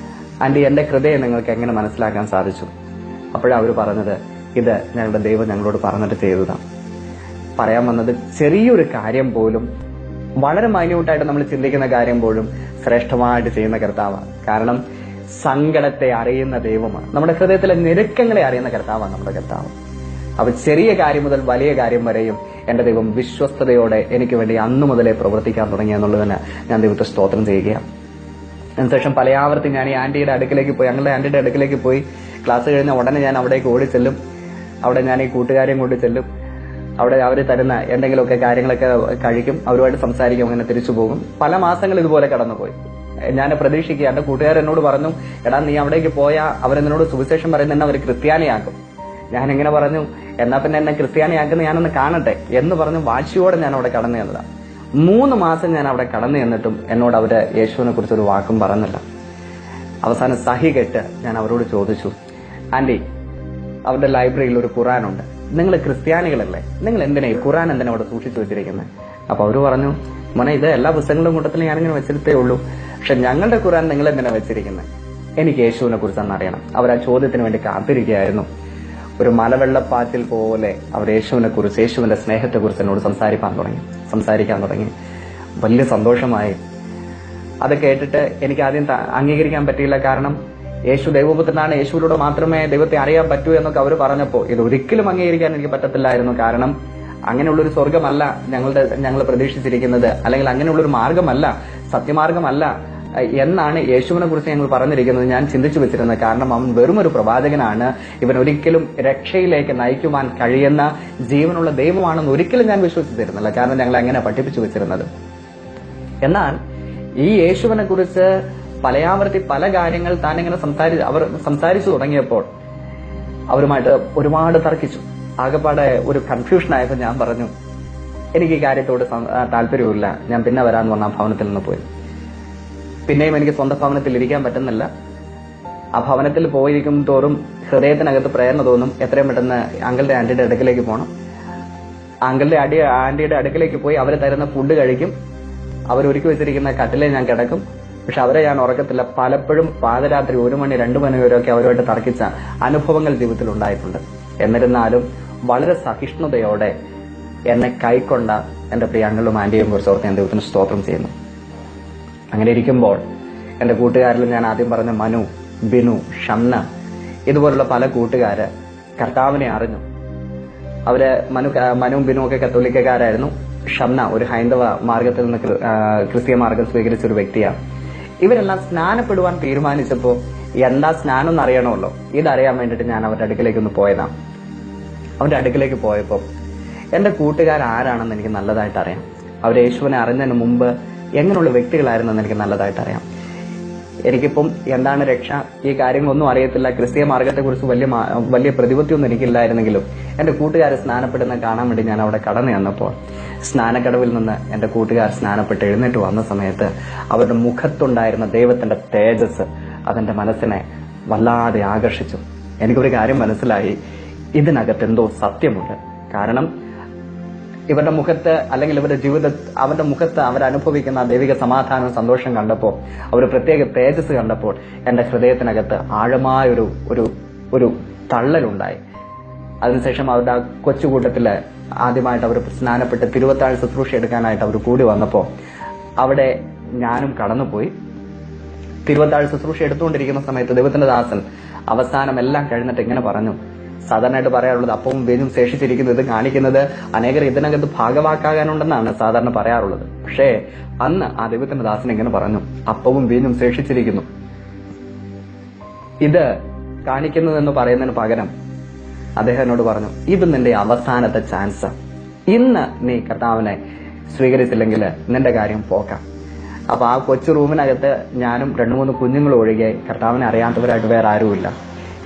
Speaker 1: ആന്റി, എന്റെ ഹൃദയം നിങ്ങൾക്ക് എങ്ങനെ മനസ്സിലാക്കാൻ സാധിച്ചു? അപ്പോഴാണ് അവർ പറഞ്ഞത്, ഇത് ഞങ്ങളുടെ ദൈവം ഞങ്ങളോട് പറഞ്ഞിട്ട് ചെയ്തതാണ്. പറയാൻ വന്നത്, ചെറിയൊരു കാര്യം പോലും, വളരെ മൈന്യൂട്ടായിട്ട് നമ്മൾ ചിന്തിക്കുന്ന കാര്യം പോലും ശ്രേഷ്ഠമായിട്ട് ചെയ്യുന്ന കർത്താവാണ്. കാരണം സങ്കടത്തെ അറിയുന്ന ദൈവമാണ്, നമ്മുടെ ഹൃദയത്തിലെ ഞെരുക്കങ്ങളെ അറിയുന്ന കർത്താവാണ് നമ്മുടെ കർത്താവ്. അപ്പൊ ചെറിയ കാര്യം മുതൽ വലിയ കാര്യം വരെയും എന്റെ ദൈവം വിശ്വസ്തയോടെ എനിക്ക് വേണ്ടി അന്നു മുതലേ പ്രവർത്തിക്കാൻ തുടങ്ങി എന്നുള്ളതിന് ഞാൻ ദൈവത്തെ സ്തോത്രം ചെയ്യുകയാണ്. അതിനുശേഷം പല ആവർത്തി ഞാൻ ഈ ആന്റിയുടെ അടുക്കിലേക്ക് പോയി, ഞങ്ങളുടെ ആന്റിയുടെ അടുക്കിലേക്ക് പോയി. ക്ലാസ് കഴിഞ്ഞ ഉടനെ ഞാൻ അവിടേക്ക് ഓടി ചെല്ലും. അവിടെ ഞാൻ ഈ കൂട്ടുകാരെയും കൊണ്ട് ചെല്ലും. അവിടെ അവർ തരുന്ന എന്തെങ്കിലുമൊക്കെ കാര്യങ്ങളൊക്കെ കഴിക്കും, അവരുമായിട്ട് സംസാരിക്കും, അങ്ങനെ തിരിച്ചു പോകും. പല മാസങ്ങൾ ഇതുപോലെ കടന്നുപോയി. ഞാൻ പ്രതീക്ഷിക്കുക, എന്റെ കൂട്ടുകാരെന്നോട് പറഞ്ഞു, എടാ നീ അവിടേക്ക് പോയാൽ അവരെന്നോട് സുവിശേഷം പറയുന്ന അവർ ക്രിസ്ത്യാനിയാക്കും. ഞാനിങ്ങനെ പറഞ്ഞു, എന്നാ പിന്നെ എന്നെ ക്രിസ്ത്യാനിയാക്കുന്ന ഞാനൊന്ന് കാണട്ടെ എന്ന് പറഞ്ഞു വാശിയോടെ ഞാൻ അവിടെ കടന്നു ചെന്നതാണ്. 3 മാസം ഞാൻ അവിടെ കടന്നു ചെന്നിട്ടും എന്നോട് അവര് യേശുവിനെ കുറിച്ചൊരു വാക്കും പറഞ്ഞില്ല. അവസാനം സഹി കെട്ട് ഞാൻ അവരോട് ചോദിച്ചു, ആന്റി, അവരുടെ ലൈബ്രറിയിൽ ഒരു ഖുറാനുണ്ട്, നിങ്ങൾ ക്രിസ്ത്യാനികളല്ലേ, നിങ്ങൾ എന്തിനാ ഈ ഖുറാൻ എന്തിനാ അവിടെ സൂക്ഷിച്ചു വെച്ചിരിക്കുന്നത്? അപ്പൊ അവര് പറഞ്ഞു, മോനെ, ഇത് എല്ലാ പുസ്തകങ്ങളുടെ കൂട്ടത്തിൽ ഞാനിങ്ങനെ വെച്ചിട്ടേ ഉള്ളൂ, പക്ഷെ ഞങ്ങളുടെ ഖുറാൻ നിങ്ങൾ എന്തിനാ വെച്ചിരിക്കുന്നത്? എനിക്ക് യേശുവിനെ കുറിച്ചൊന്നും അറിയണം. അവർ ആ ചോദ്യത്തിന് വേണ്ടി കാത്തിരിക്കുകയായിരുന്നു. ഒരു മലവെള്ളപ്പാറ്റിൽ പോലെ അവർ യേശുവിനെ കുറിച്ച്, യേശുവിന്റെ സ്നേഹത്തെ കുറിച്ച് എന്നോട് സംസാരിക്കാൻ തുടങ്ങി. വലിയ സന്തോഷമായി. അത് കേട്ടിട്ട് എനിക്ക് ആദ്യം അംഗീകരിക്കാൻ പറ്റിയില്ല. കാരണം യേശു ദൈവപുത്രനാണ്, യേശുവിലൂടെ മാത്രമേ ദൈവത്തെ അറിയാൻ പറ്റൂ എന്നൊക്കെ അവർ പറഞ്ഞപ്പോൾ ഇത് ഒരിക്കലും അംഗീകരിക്കാൻ എനിക്ക് പറ്റത്തില്ലായിരുന്നു. കാരണം അങ്ങനെയുള്ളൊരു സ്വർഗമല്ല ഞങ്ങൾ പ്രതീക്ഷിച്ചിരിക്കുന്നത്, അല്ലെങ്കിൽ അങ്ങനെയുള്ളൊരു മാർഗമല്ല, സത്യമാർഗമല്ല എന്നാണ് യേശുവിനെ കുറിച്ച് ഞങ്ങൾ പറഞ്ഞിരിക്കുന്നത്. ഞാൻ ചിന്തിച്ചു വെച്ചിരുന്നത്, കാരണം അവൻ വെറും ഒരു പ്രവാചകനാണ്, ഇവൻ ഒരിക്കലും രക്ഷയിലേക്ക് നയിക്കുവാൻ കഴിയുന്ന ജീവനുള്ള ദൈവമാണെന്ന് ഒരിക്കലും ഞാൻ വിശ്വസിച്ചിരുന്നില്ല. കാരണം ഞങ്ങൾ അങ്ങനെ പഠിപ്പിച്ചു വെച്ചിരുന്നത്. എന്നാൽ ഈ യേശുവിനെ കുറിച്ച് പലയാവർത്തി പല കാര്യങ്ങൾ താനിങ്ങനെ അവർ സംസാരിച്ചു തുടങ്ങിയപ്പോൾ അവരുമായിട്ട് ഒരുപാട് തർക്കിച്ചു. ആകെപ്പാടെ ഒരു കൺഫ്യൂഷൻ ആയപ്പോൾ ഞാൻ പറഞ്ഞു, എനിക്ക് ഈ കാര്യത്തോട് താല്പര്യമില്ല, ഞാൻ പിന്നെ വരാമെന്ന് പറഞ്ഞ ആ ഭവനത്തിൽ നിന്ന് പോയി. പിന്നെയും എനിക്ക് സ്വന്തം ഭവനത്തിൽ ഇരിക്കാൻ പറ്റുന്നില്ല. ആ ഭവനത്തിൽ പോയിരിക്കും തോറും ഹൃദയത്തിനകത്ത് പ്രേരണ തോന്നും, എത്രയും പെട്ടെന്ന് അങ്കിളുടെ ആന്റിയുടെ അടുക്കിലേക്ക് പോകണം. ആന്റിയുടെ അടുക്കിലേക്ക് പോയി അവർ തരുന്ന ഫുഡ് കഴിക്കും, അവരൊരുക്കി വെച്ചിരിക്കുന്ന കട്ടിലേ ഞാൻ കിടക്കും. പക്ഷെ അവരെ ഞാൻ ഉറക്കത്തില്ല. പലപ്പോഴും പാതിരാത്രി 1 മണി 2 മണി വരെയൊക്കെ അവരുമായിട്ട് തർക്കിച്ച അനുഭവങ്ങൾ ജീവിതത്തിൽ ഉണ്ടായിട്ടുണ്ട്. എന്നിരുന്നാലും വളരെ സഹിഷ്ണുതയോടെ എന്നെ കൈക്കൊണ്ട എന്റെ പ്രിയ അങ്കിളും ആന്റിയും കുറിച്ച് ഓർത്ത് ഞാൻ ദൈവത്തിന് സ്തോത്രം ചെയ്യുന്നു. അങ്ങനെ ഇരിക്കുമ്പോൾ എന്റെ കൂട്ടുകാരിൽ ഞാൻ ആദ്യം പറഞ്ഞ മനു, ബിനു, ഷംന, ഇതുപോലുള്ള പല കൂട്ടുകാര് കർത്താവിനെ അറിഞ്ഞു. അവര് മനുവും ബിനും ഒക്കെ കത്തോലിക്കക്കാരായിരുന്നു. ഷംന ഒരു ഹൈന്ദവ മാർഗത്തിൽ നിന്ന് ക്രിസ്തീയ മാർഗം സ്വീകരിച്ച ഒരു വ്യക്തിയാണ്. ഇവരെല്ലാം സ്നാനപ്പെടുവാൻ തീരുമാനിച്ചപ്പോ എന്താ സ്നാനം എന്ന് അറിയണമല്ലോ, ഇതറിയാൻ വേണ്ടിയിട്ട് ഞാൻ അവരുടെ അടുക്കിലേക്കൊന്ന് പോയതാണ്. അവരുടെ അടുക്കിലേക്ക് പോയപ്പോൾ എന്റെ കൂട്ടുകാരാരാണെന്ന് എനിക്ക് നല്ലതായിട്ട് അറിയാം. അവർ യേശുവിനെ അറിഞ്ഞതിന് മുമ്പ് എങ്ങനെയുള്ള വ്യക്തികളായിരുന്നെന്ന് എനിക്ക് നല്ലതായിട്ട് അറിയാം. എനിക്കിപ്പം എന്താണ് രക്ഷ, ഈ കാര്യങ്ങളൊന്നും അറിയത്തില്ല. ക്രിസ്തീയ മാർഗത്തെക്കുറിച്ച് വലിയ പ്രതിപത്തിയൊന്നും എനിക്കില്ലായിരുന്നെങ്കിലും എന്റെ കൂട്ടുകാർ സ്നാനപ്പെടുന്ന കാണാൻ വേണ്ടി ഞാൻ അവിടെ കടന്നു ചെന്നപ്പോൾ സ്നാനക്കടവിൽ നിന്ന് എന്റെ കൂട്ടുകാർ സ്നാനപ്പെട്ട് എഴുന്നേറ്റ് വന്ന സമയത്ത് അവരുടെ മുഖത്തുണ്ടായിരുന്ന ദൈവത്തിന്റെ തേജസ് അതെന്റെ മനസ്സിനെ വല്ലാതെ ആകർഷിച്ചു. എനിക്കൊരു കാര്യം മനസ്സിലായി, ഇതിനകത്ത് എന്തോ സത്യമുണ്ട്. കാരണം ഇവരുടെ മുഖത്ത്, അല്ലെങ്കിൽ ഇവരുടെ അവരുടെ മുഖത്ത് അവരനുഭവിക്കുന്ന ദൈവിക സമാധാനം, സന്തോഷം കണ്ടപ്പോൾ, അവർ പ്രത്യേക തേജസ് കണ്ടപ്പോൾ എന്റെ ഹൃദയത്തിനകത്ത് ആഴമായ ഒരു തള്ളലുണ്ടായി. അതിനുശേഷം അവരുടെ കൊച്ചുകൂട്ടത്തില് ആദ്യമായിട്ട് അവർ സ്നാനപ്പെട്ട് തിരുവത്താഴ് ശുശ്രൂഷ എടുക്കാനായിട്ട് അവർ കൂടി വന്നപ്പോൾ അവിടെ ഞാനും കടന്നുപോയി. തിരുവത്താഴ് ശുശ്രൂഷ എടുത്തുകൊണ്ടിരിക്കുന്ന സമയത്ത് ദൈവത്തിന്റെ ദാസൻ അവസാനം എല്ലാം കഴിഞ്ഞിട്ട് ഇങ്ങനെ പറഞ്ഞു, സാധാരണയായിട്ട് പറയാറുള്ളത് അപ്പവും വീഞ്ഞും ശേഷിച്ചിരിക്കുന്നത് കാണിക്കുന്നത് അനേകർ ഇതിനകത്ത് ഭാഗവാക്കാകാനുണ്ടെന്നാണ് സാധാരണ പറയാറുള്ളത്. പക്ഷേ അന്ന് ആ ദൈവത്തിന്റെ ദാസൻ ഇങ്ങനെ പറഞ്ഞു, അപ്പവും വീഞ്ഞും ശേഷിച്ചിരിക്കുന്നു. ഇത് കാണിക്കുന്നതെന്ന് പറയുന്നതിന് പകരം അദ്ദേഹം എന്നോട് പറഞ്ഞു, ഇത് നിന്റെ അവസാനത്തെ ചാൻസ്. ഇന്ന് നീ കർത്താവിനെ സ്വീകരിച്ചില്ലെങ്കിൽ നിന്റെ കാര്യം പോക്കാം. അപ്പൊ ആ കൊച്ചു റൂമിനകത്ത് ഞാനും 2-3 കുഞ്ഞുങ്ങളും ഒഴികെ കർത്താവിനെ അറിയാത്തവരായിട്ട് വേറെ ആരുമില്ല.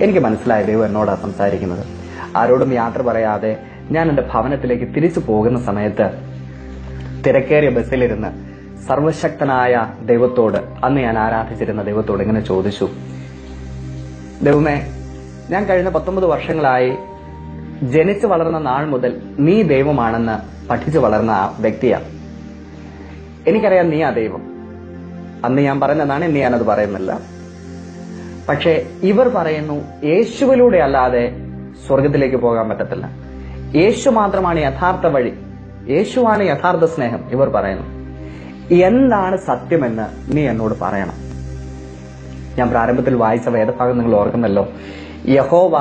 Speaker 1: എനിക്ക് മനസ്സിലായ ദൈവം എന്നോടാണ് സംസാരിക്കുന്നത്. ആരോടും യാത്ര പറയാതെ ഞാൻ എന്റെ ഭവനത്തിലേക്ക് തിരിച്ചു പോകുന്ന സമയത്ത് തിരക്കേറിയ ബസ്സിലിരുന്ന് സർവശക്തനായ ദൈവത്തോട്, അന്ന് ഞാൻ ആരാധിച്ചിരുന്ന ദൈവത്തോട് ഇങ്ങനെ ചോദിച്ചു, ദൈവമേ, ഞാൻ കഴിഞ്ഞ 19 വർഷങ്ങളായി ജനിച്ചു വളർന്ന നാൾ മുതൽ നീ ദൈവമാണെന്ന് പഠിച്ചു വളർന്ന വ്യക്തിയാണ്. എനിക്കറിയാം നീ ആ ദൈവം. അന്ന് ഞാൻ പറഞ്ഞതാണ്, ഇനി ഞാനത് പറയുന്നില്ല. പക്ഷേ ഇവർ പറയുന്നു യേശുവിലൂടെ അല്ലാതെ സ്വർഗത്തിലേക്ക് പോകാൻ പറ്റത്തില്ല, യേശു മാത്രമാണ് യഥാർത്ഥ വഴി, യേശുവാണ് യഥാർത്ഥ സ്നേഹം. ഇവർ പറയുന്നു, എന്താണ് സത്യമെന്ന് നീ എന്നോട് പറയണം. ഞാൻ പ്രാരംഭത്തിൽ വായിച്ച വേദഭാഗം നിങ്ങൾ ഓർക്കുന്നല്ലോ, യഹോവ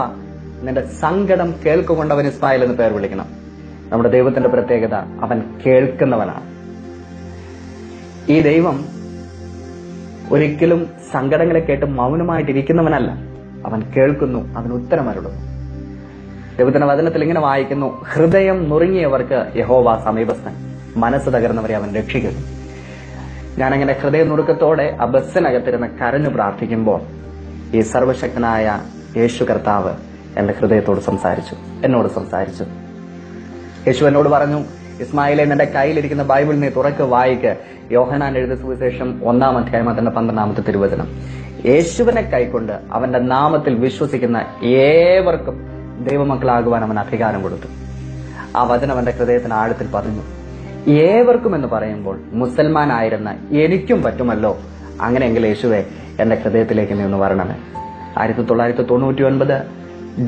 Speaker 1: നിന്റെ സങ്കടം കേൾക്കൊണ്ടവൻ ഇസ്മായിൽ എന്ന് പേർ വിളിക്കണം. നമ്മുടെ ദൈവത്തിന്റെ പ്രത്യേകത, അവൻ കേൾക്കുന്നവനാണ്. ഈ ദൈവം ഒരിക്കലും സങ്കടങ്ങളെ കേട്ട് മൗനമായിട്ടിരിക്കുന്നവനല്ല, അവൻ കേൾക്കുന്നു, അതിന് ഉത്തരമരുളുന്നു. ദൈവത്തിന്റെ വചനത്തിൽ ഇങ്ങനെ വായിക്കുന്നു, ഹൃദയം നുറുങ്ങിയവർക്ക് യഹോവ സമീപസ്ഥൻ, മനസ്സ് തകർന്നവരെ അവൻ രക്ഷിക്കുന്നു. ഞാനങ്ങനെ ഹൃദയ നുറുക്കത്തോടെ ആ ബസ്സിനകത്തിരുന്ന് കരഞ്ഞു പ്രാർത്ഥിക്കുമ്പോൾ ഈ സർവശക്തനായ യേശു കർത്താവ് എന്റെ ഹൃദയത്തോട് സംസാരിച്ചു, എന്നോട് സംസാരിച്ചു. യേശു എന്നോട് പറഞ്ഞു, ഇസ്മായിലെ, നിന്റെ കയ്യിലിരിക്കുന്ന ബൈബിൾ നീ തുറക്ക്, വായിക്ക്. യോഹന്നാൻ എഴുതിയ സുവിശേഷം 1-ാം അധ്യായം അതിന്റെ 12-ാമത്തെ തിരുവചനം. യേശുവിനെ കൈക്കൊണ്ട് അവന്റെ നാമത്തിൽ വിശ്വസിക്കുന്ന ഏവർക്കും ദൈവമക്കളാകുവാൻ അവൻ അധികാരം കൊടുത്തു. ആ വചനം എന്റെ ഹൃദയത്തിന് ആഴത്തിൽ പറഞ്ഞു. ഏവർക്കും എന്ന് പറയുമ്പോൾ മുസൽമാനായിരുന്ന എനിക്കും പറ്റുമല്ലോ. അങ്ങനെയെങ്കിൽ യേശുവെ, എന്റെ ഹൃദയത്തിലേക്ക് നീ ഒന്ന് വരണമേ. 1999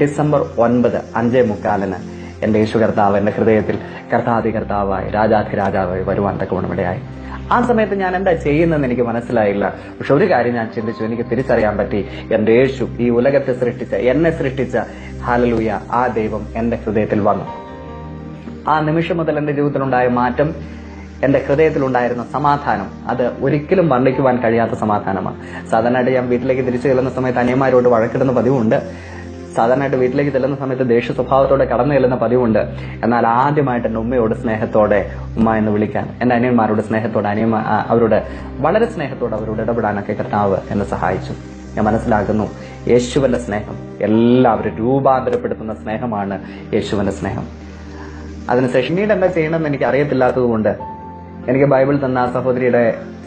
Speaker 1: ഡിസംബർ 9 5:45 എന്റെ യേശു കർത്താവ് എന്റെ ഹൃദയത്തിൽ കർത്താധികർത്താവായി രാജാധിരാജാവായി വരുവാൻ തക്കവണ്ണമിടയായി. ആ സമയത്ത് ഞാൻ എന്താ ചെയ്യുന്നതെന്ന് എനിക്ക് മനസ്സിലായില്ല. പക്ഷെ ഒരു കാര്യം ഞാൻ ചിന്തിച്ചു, എനിക്ക് തിരിച്ചറിയാൻ പറ്റി, എന്റെ യേശു, ഈ ഉലകത്തെ സൃഷ്ടിച്ച, എന്നെ സൃഷ്ടിച്ച ഹല്ലേലൂയ, ആ ദൈവം എന്റെ ഹൃദയത്തിൽ വന്നു. ആ നിമിഷം മുതൽ എന്റെ ജീവിതത്തിലുണ്ടായ മാറ്റം, എന്റെ ഹൃദയത്തിലുണ്ടായിരുന്ന സമാധാനം, അത് ഒരിക്കലും വർണ്ണിക്കുവാൻ കഴിയാത്ത സമാധാനമാണ്. സാധാരണയായിട്ട് ഞാൻ വീട്ടിലേക്ക് തിരിച്ചു ചെല്ലുന്ന സമയത്ത് അനിയന്മാരോട് വഴക്കിടുന്ന പതിവുണ്ട്. സാധാരണയായിട്ട് വീട്ടിലേക്ക് ചെല്ലുന്ന സമയത്ത് ദേഷ്യ സ്വഭാവത്തോടെ കടന്നു ചെല്ലുന്ന പതിവുണ്ട്. എന്നാൽ ആദ്യമായിട്ട് എന്റെ ഉമ്മയോട് സ്നേഹത്തോടെ ഉമ്മ എന്ന് വിളിക്കാൻ, എന്റെ അനിയന്മാരോട് സ്നേഹത്തോടെ അവരോട് വളരെ സ്നേഹത്തോടെ അവരോട് ഇടപെടാനൊക്കെ കർത്താവ് എന്നെ സഹായിച്ചു. ഞാൻ മനസ്സിലാക്കുന്നു, യേശുവിന്റെ സ്നേഹം എല്ലാവരും രൂപാന്തരപ്പെടുത്തുന്ന സ്നേഹമാണ് യേശുവിന്റെ സ്നേഹം. അതിനുശേഷം പിന്നീട് എന്താ ചെയ്യണമെന്ന് എനിക്ക് അറിയത്തില്ലാത്തതുകൊണ്ട് എനിക്ക് ബൈബിൾ തന്ന ആ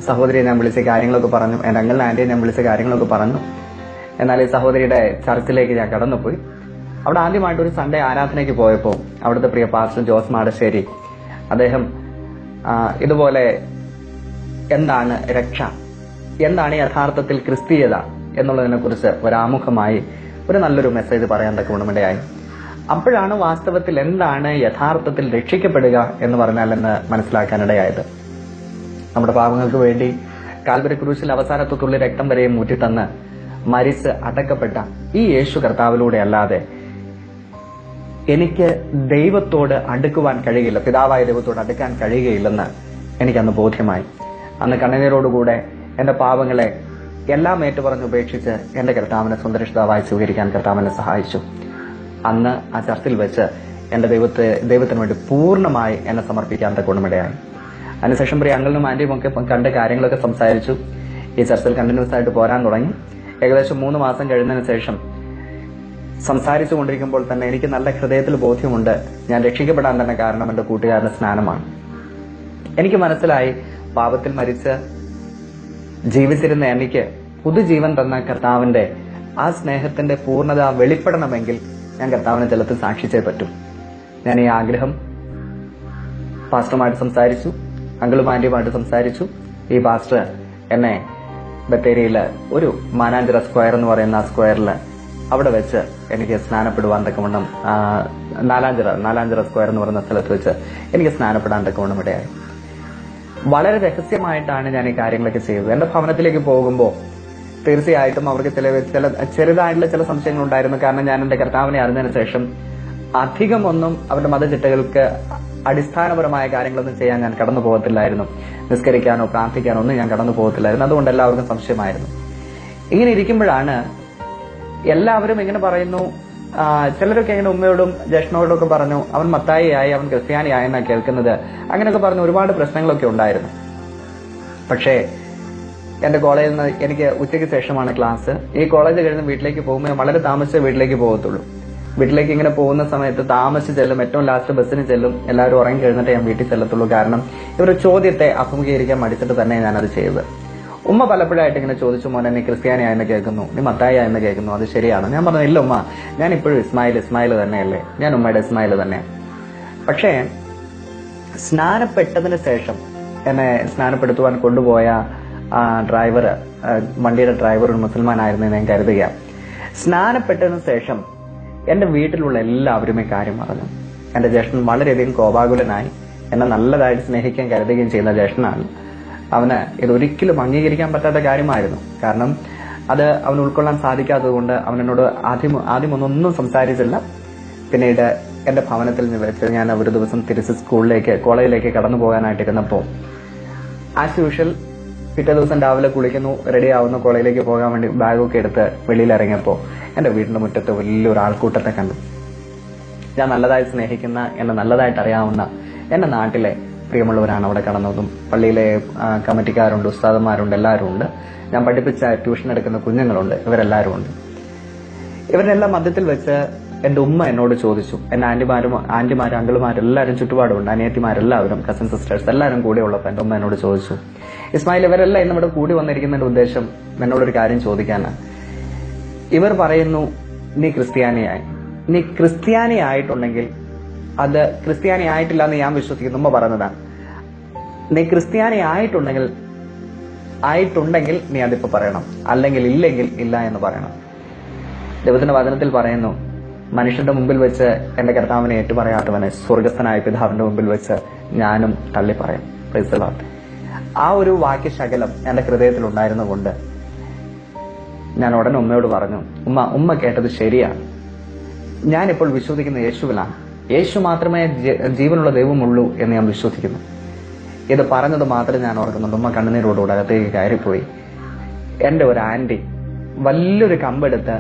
Speaker 1: സഹോദരിയെ ഞാൻ വിളിച്ച കാര്യങ്ങളൊക്കെ പറഞ്ഞു, എന്റെ അങ്കിളിനെ ആന്റിയെ ഞാൻ വിളിച്ച കാര്യങ്ങളൊക്കെ പറഞ്ഞു. എന്നാൽ ഈ സഹോദരിയുടെ ചർച്ചിലേക്ക് ഞാൻ കടന്നുപോയി. അവിടെ ആദ്യമായിട്ട് ഒരു സൺഡേ ആരാധനയ്ക്ക് പോയപ്പോൾ അവിടുത്തെ പ്രിയ പാസ്റ്റർ ജോസ് മാടശ്ശേരി, അദ്ദേഹം ഇതുപോലെ എന്താണ് രക്ഷ, എന്താണ് യഥാർത്ഥത്തിൽ ക്രിസ്തീയത എന്നുള്ളതിനെ കുറിച്ച് ഒരാമുഖമായി ഒരു നല്ലൊരു മെസ്സേജ് പറയാൻ തക്കവണ്ണമിടയായി. അപ്പോഴാണ് വാസ്തവത്തിൽ എന്താണ് യഥാർത്ഥത്തിൽ രക്ഷിക്കപ്പെടുക എന്ന് പറഞ്ഞാലെന്ന് മനസ്സിലാക്കാനിടയായത്. നമ്മുടെ പാപങ്ങൾക്ക് വേണ്ടി കാൽവരി ക്രൂശിൽ അവസാനത്തെ തുള്ളി രക്തം വരെയും ഊറ്റിത്തന്ന് മരിച്ച് അടക്കപ്പെട്ട ഈ യേശു കർത്താവിലൂടെ അല്ലാതെ എനിക്ക് ദൈവത്തോട് അടുക്കുവാൻ കഴിയില്ല, പിതാവായ ദൈവത്തോട് അടുക്കാൻ കഴിയുകയില്ലെന്ന് എനിക്കന്ന് ബോധ്യമായി. അന്ന് കണ്ണുനീരോടുകൂടെ എന്റെ പാപങ്ങളെ എല്ലാം ഏറ്റുപറഞ്ഞ് ഉപേക്ഷിച്ച് എന്റെ കർത്താവിനെ സുന്ദരക്ഷിതാവായി സ്വീകരിക്കാൻ കർത്താവിനെ സഹായിച്ചു. അന്ന് ആ ചർച്ചിൽ വെച്ച് എന്റെ ദൈവത്തിന് വേണ്ടി പൂർണ്ണമായി എന്നെ സമർപ്പിക്കാൻ തക്കവണ്ണമിടയായി. അതിനുശേഷം പ്രിയ അങ്കിളിനും ആന്റിയും ഒക്കെ കണ്ട് കാര്യങ്ങളൊക്കെ സംസാരിച്ചു. ഈ ചർച്ചിൽ കണ്ടിന്യൂസ് ആയിട്ട് പോരാൻ തുടങ്ങി. ഏകദേശം 3 മാസം കഴിഞ്ഞതിന് ശേഷം സംസാരിച്ചു കൊണ്ടിരിക്കുമ്പോൾ തന്നെ എനിക്ക് നല്ല ഹൃദയത്തിൽ ബോധ്യമുണ്ട്, ഞാൻ രക്ഷിക്കപ്പെടാൻ തന്നെ കാരണം എന്റെ കൂട്ടുകാരന്റെ സ്നാനമാണ്. എനിക്ക് മനസ്സിലായി, പാപത്തിൽ മരിച്ച് ജീവിച്ചിരുന്ന എനിക്ക് പുതുജീവൻ തന്ന കർത്താവിന്റെ ആ സ്നേഹത്തിന്റെ പൂർണ്ണത വെളിപ്പെടണമെങ്കിൽ ഞാൻ കർത്താവിനെ ജലത്തിൽ സാക്ഷിച്ചേ പറ്റും. ഞാൻ ഈ ആഗ്രഹം പാസ്റ്ററുമായിട്ട് സംസാരിച്ചു, അങ്കിളും ആന്റിയുമായിട്ട് സംസാരിച്ചു. ഈ പാസ്റ്റർ എന്നെ ബത്തേരിയില് ഒരു മാനാഞ്ചിറ സ്ക്വയർ എന്ന് പറയുന്ന ആ സ്ക്വയറിൽ അവിടെ വെച്ച് എനിക്ക് സ്നാനപ്പെടുവാൻ തക്കവണ്ണം, നാലാഞ്ചിറ സ്ക്വയർ എന്ന് പറയുന്ന സ്ഥലത്ത് വെച്ച് എനിക്ക് സ്നാനപ്പെടാൻ തക്കവണ്ണം ഇടയായി. വളരെ രഹസ്യമായിട്ടാണ് ഞാൻ ഈ കാര്യങ്ങളൊക്കെ ചെയ്തത്. എന്റെ ഭവനത്തിലേക്ക് പോകുമ്പോൾ തീർച്ചയായിട്ടും അവർക്ക് ചെറുതായിട്ടുള്ള ചില സംശയങ്ങൾ ഉണ്ടായിരുന്നു. കാരണം ഞാൻ എന്റെ കർത്താവിനെ അറിഞ്ഞതിന് ശേഷം അധികമൊന്നും അവരുടെ മതചിട്ടകൾക്ക് അടിസ്ഥാനപരമായ കാര്യങ്ങളൊന്നും ചെയ്യാൻ ഞാൻ കടന്നു പോകത്തില്ലായിരുന്നു. നിസ്കരിക്കാനോ പ്രാർത്ഥിക്കാനോ ഒന്നും ഞാൻ കടന്നു പോകത്തില്ലായിരുന്നു. അതുകൊണ്ട് എല്ലാവർക്കും സംശയമായിരുന്നു. ഇങ്ങനെ ഇരിക്കുമ്പോഴാണ് എല്ലാവരും ഇങ്ങനെ പറയുന്നു, ചിലരൊക്കെ ഇങ്ങനെ ഉമ്മയോടും ജ്യേഷ്ഠനോടും ഒക്കെ പറഞ്ഞു, അവൻ മത്തായിയായി, അവൻ ക്രിസ്ത്യാനിയായി എന്നാണ് കേൾക്കുന്നത്. അങ്ങനെയൊക്കെ പറഞ്ഞ് ഒരുപാട് പ്രശ്നങ്ങളൊക്കെ ഉണ്ടായിരുന്നു. പക്ഷേ എന്റെ കോളേജിൽ നിന്ന് എനിക്ക് ഉച്ചയ്ക്ക് ശേഷമാണ് ക്ലാസ്. ഈ കോളേജ് കഴിഞ്ഞ് വീട്ടിലേക്ക് പോകുമ്പോൾ വളരെ താമസിച്ച് വീട്ടിലേക്ക് പോകത്തുള്ളൂ. വീട്ടിലേക്ക് ഇങ്ങനെ പോകുന്ന സമയത്ത് താമസിച്ച് ചെല്ലും, ഏറ്റവും ലാസ്റ്റ് ബസ്സിന് ചെല്ലും, എല്ലാവരും ഉറങ്ങി കഴിഞ്ഞിട്ട് ഞാൻ വീട്ടിൽ ചെല്ലത്തുള്ളൂ. കാരണം ഇവരുടെ ചോദ്യത്തെ അഭിമുഖീകരിക്കാൻ മടിച്ചിട്ട് തന്നെ ഞാനത് ചെയ്തത്. ഉമ്മ പലപ്പോഴായിട്ട് ഇങ്ങനെ ചോദിച്ചു, മോനെ നീ ക്രിസ്ത്യാനിയായെന്ന് കേൾക്കുന്നു, നീ മത്തായിയായെന്ന് കേൾക്കുന്നു, അത് ശരിയാണ്? ഞാൻ പറഞ്ഞു, ഇല്ല ഉമ്മ, ഞാൻ ഇപ്പോഴും ഇസ്മായിൽ തന്നെയല്ലേ, ഞാൻ ഉമ്മയുടെ ഇസ്മായിൽ തന്നെയാണ്. പക്ഷേ സ്നാനപ്പെട്ടതിന് ശേഷം എന്നെ സ്നാനപ്പെടുത്തുവാൻ കൊണ്ടുപോയ ഡ്രൈവർ, വണ്ടിയുടെ ഡ്രൈവർ ഒരു മുസൽമാനായിരുന്നു ഞാൻ കരുതുക. സ്നാനപ്പെട്ടതിന് ശേഷം എന്റെ വീട്ടിലുള്ള എല്ലാവരുമേ കാര്യം പറഞ്ഞു. എന്റെ ജ്യേഷ്ഠൻ വളരെയധികം കോപാകുലനായി, എന്നെ നല്ലതായിട്ട് സ്നേഹിക്കാൻ കരുതുകയും ചെയ്യുന്ന ജ്യേഷ്ഠനാണ്. അവന് ഇതൊരിക്കലും അംഗീകരിക്കാൻ പറ്റാത്ത കാര്യമായിരുന്നു. കാരണം അത് അവന് ഉൾക്കൊള്ളാൻ സാധിക്കാത്തത് കൊണ്ട് അവൻ എന്നോട് ആദ്യം ഒന്നും സംസാരിച്ചില്ല. പിന്നീട് എന്റെ ഭവനത്തിൽ വെച്ച് ഞാൻ ഒരു ദിവസം തിരിച്ച് കോളേജിലേക്ക് കടന്നു പോകാനായിട്ടിരുന്നപ്പോൾ ആസ് യൂഷ്വൽ പിറ്റേ ദിവസം രാവിലെ കുളിക്കുന്നു, റെഡി ആവുന്നു, കോളേജിലേക്ക് പോകാൻ വേണ്ടി ബാഗൊക്കെ എടുത്ത് വെളിയിലിറങ്ങിയപ്പോൾ എന്റെ വീടിന്റെ മുറ്റത്ത് വലിയൊരു ആൾക്കൂട്ടത്തെ കണ്ടു. ഞാൻ നല്ലതായി സ്നേഹിക്കുന്ന, എന്നെ നല്ലതായിട്ട് അറിയാവുന്ന എന്റെ നാട്ടിലെ പ്രിയമുള്ളവരാണ് അവിടെ കടന്നതും. പള്ളിയിലെ കമ്മിറ്റിക്കാരുണ്ട്, ഉസ്താദന്മാരുണ്ട്, എല്ലാവരും ഉണ്ട്. ഞാൻ പഠിപ്പിച്ച ട്യൂഷൻ എടുക്കുന്ന കുഞ്ഞുങ്ങളുണ്ട്, ഇവരെല്ലാവരും ഉണ്ട്. ഇവരെല്ലാം മധ്യത്തിൽ വെച്ച് എന്റെ ഉമ്മ എന്നോട് ചോദിച്ചു. എന്റെ ആന്റിമാരും അങ്കിളുമാരും എല്ലാവരും ചുറ്റുപാടുമുണ്ട്, അനിയത്തിമാരെല്ലാവരും, കസിൻ സിസ്റ്റേഴ്സ് എല്ലാവരും കൂടെ ഉള്ളപ്പോൾ എന്റെ ഉമ്മ എന്നോട് ചോദിച്ചു, ഇസ്മായിൽ, ഇവരെല്ലാം ഇന്ന് ഇവിടെ കൂടി വന്നിരിക്കുന്നതിന്റെ ഉദ്ദേശം എന്നോടൊരു കാര്യം ചോദിക്കാനാണ്. ഇവർ പറയുന്നു നീ ക്രിസ്ത്യാനി ആയിട്ടുണ്ടെങ്കിൽ അത് ക്രിസ്ത്യാനി ആയിട്ടില്ല എന്ന് ഞാൻ വിശ്വസിക്കുന്നു. ഉമ്മ പറഞ്ഞതാണ്, നീ ക്രിസ്ത്യാനി ആയിട്ടുണ്ടെങ്കിൽ നീ അതിപ്പോ പറയണം, അല്ലെങ്കിൽ ഇല്ലെങ്കിൽ ഇല്ല എന്ന് പറയണം. ദൈവത്തിന്റെ വചനത്തിൽ പറയുന്നു, മനുഷ്യന്റെ മുമ്പിൽ വെച്ച് എന്റെ കർത്താവിനെ ഏറ്റുപറയാത്തവനെ സ്വർഗസ്ഥനായ പിതാവിന്റെ മുമ്പിൽ വെച്ച് ഞാനും തള്ളി പറയാം. Praise the Lord. ആ ഒരു വാക്യശകലം എന്റെ ഹൃദയത്തിൽ ഉണ്ടായിരുന്നുകൊണ്ട് ഞാൻ ഉടനെ ഉമ്മയോട് പറഞ്ഞു, ഉമ്മ കേട്ടത് ശരിയാണ്. ഞാനിപ്പോൾ വിശ്വസിക്കുന്ന യേശുവിലാണ്. യേശു മാത്രമേ ജീവനുള്ള ദൈവമുള്ളൂ എന്ന് ഞാൻ വിശ്വസിക്കുന്നു. ഇത് പറഞ്ഞത് മാത്രമേ ഞാൻ ഓർക്കുന്നുണ്ട്. ഉമ്മ കണ്ണുനീരോടുകൂടെ അകത്തേക്ക് കയറിപ്പോയി. എന്റെ ഒരു ആന്റി വലിയൊരു കമ്പെടുത്ത്,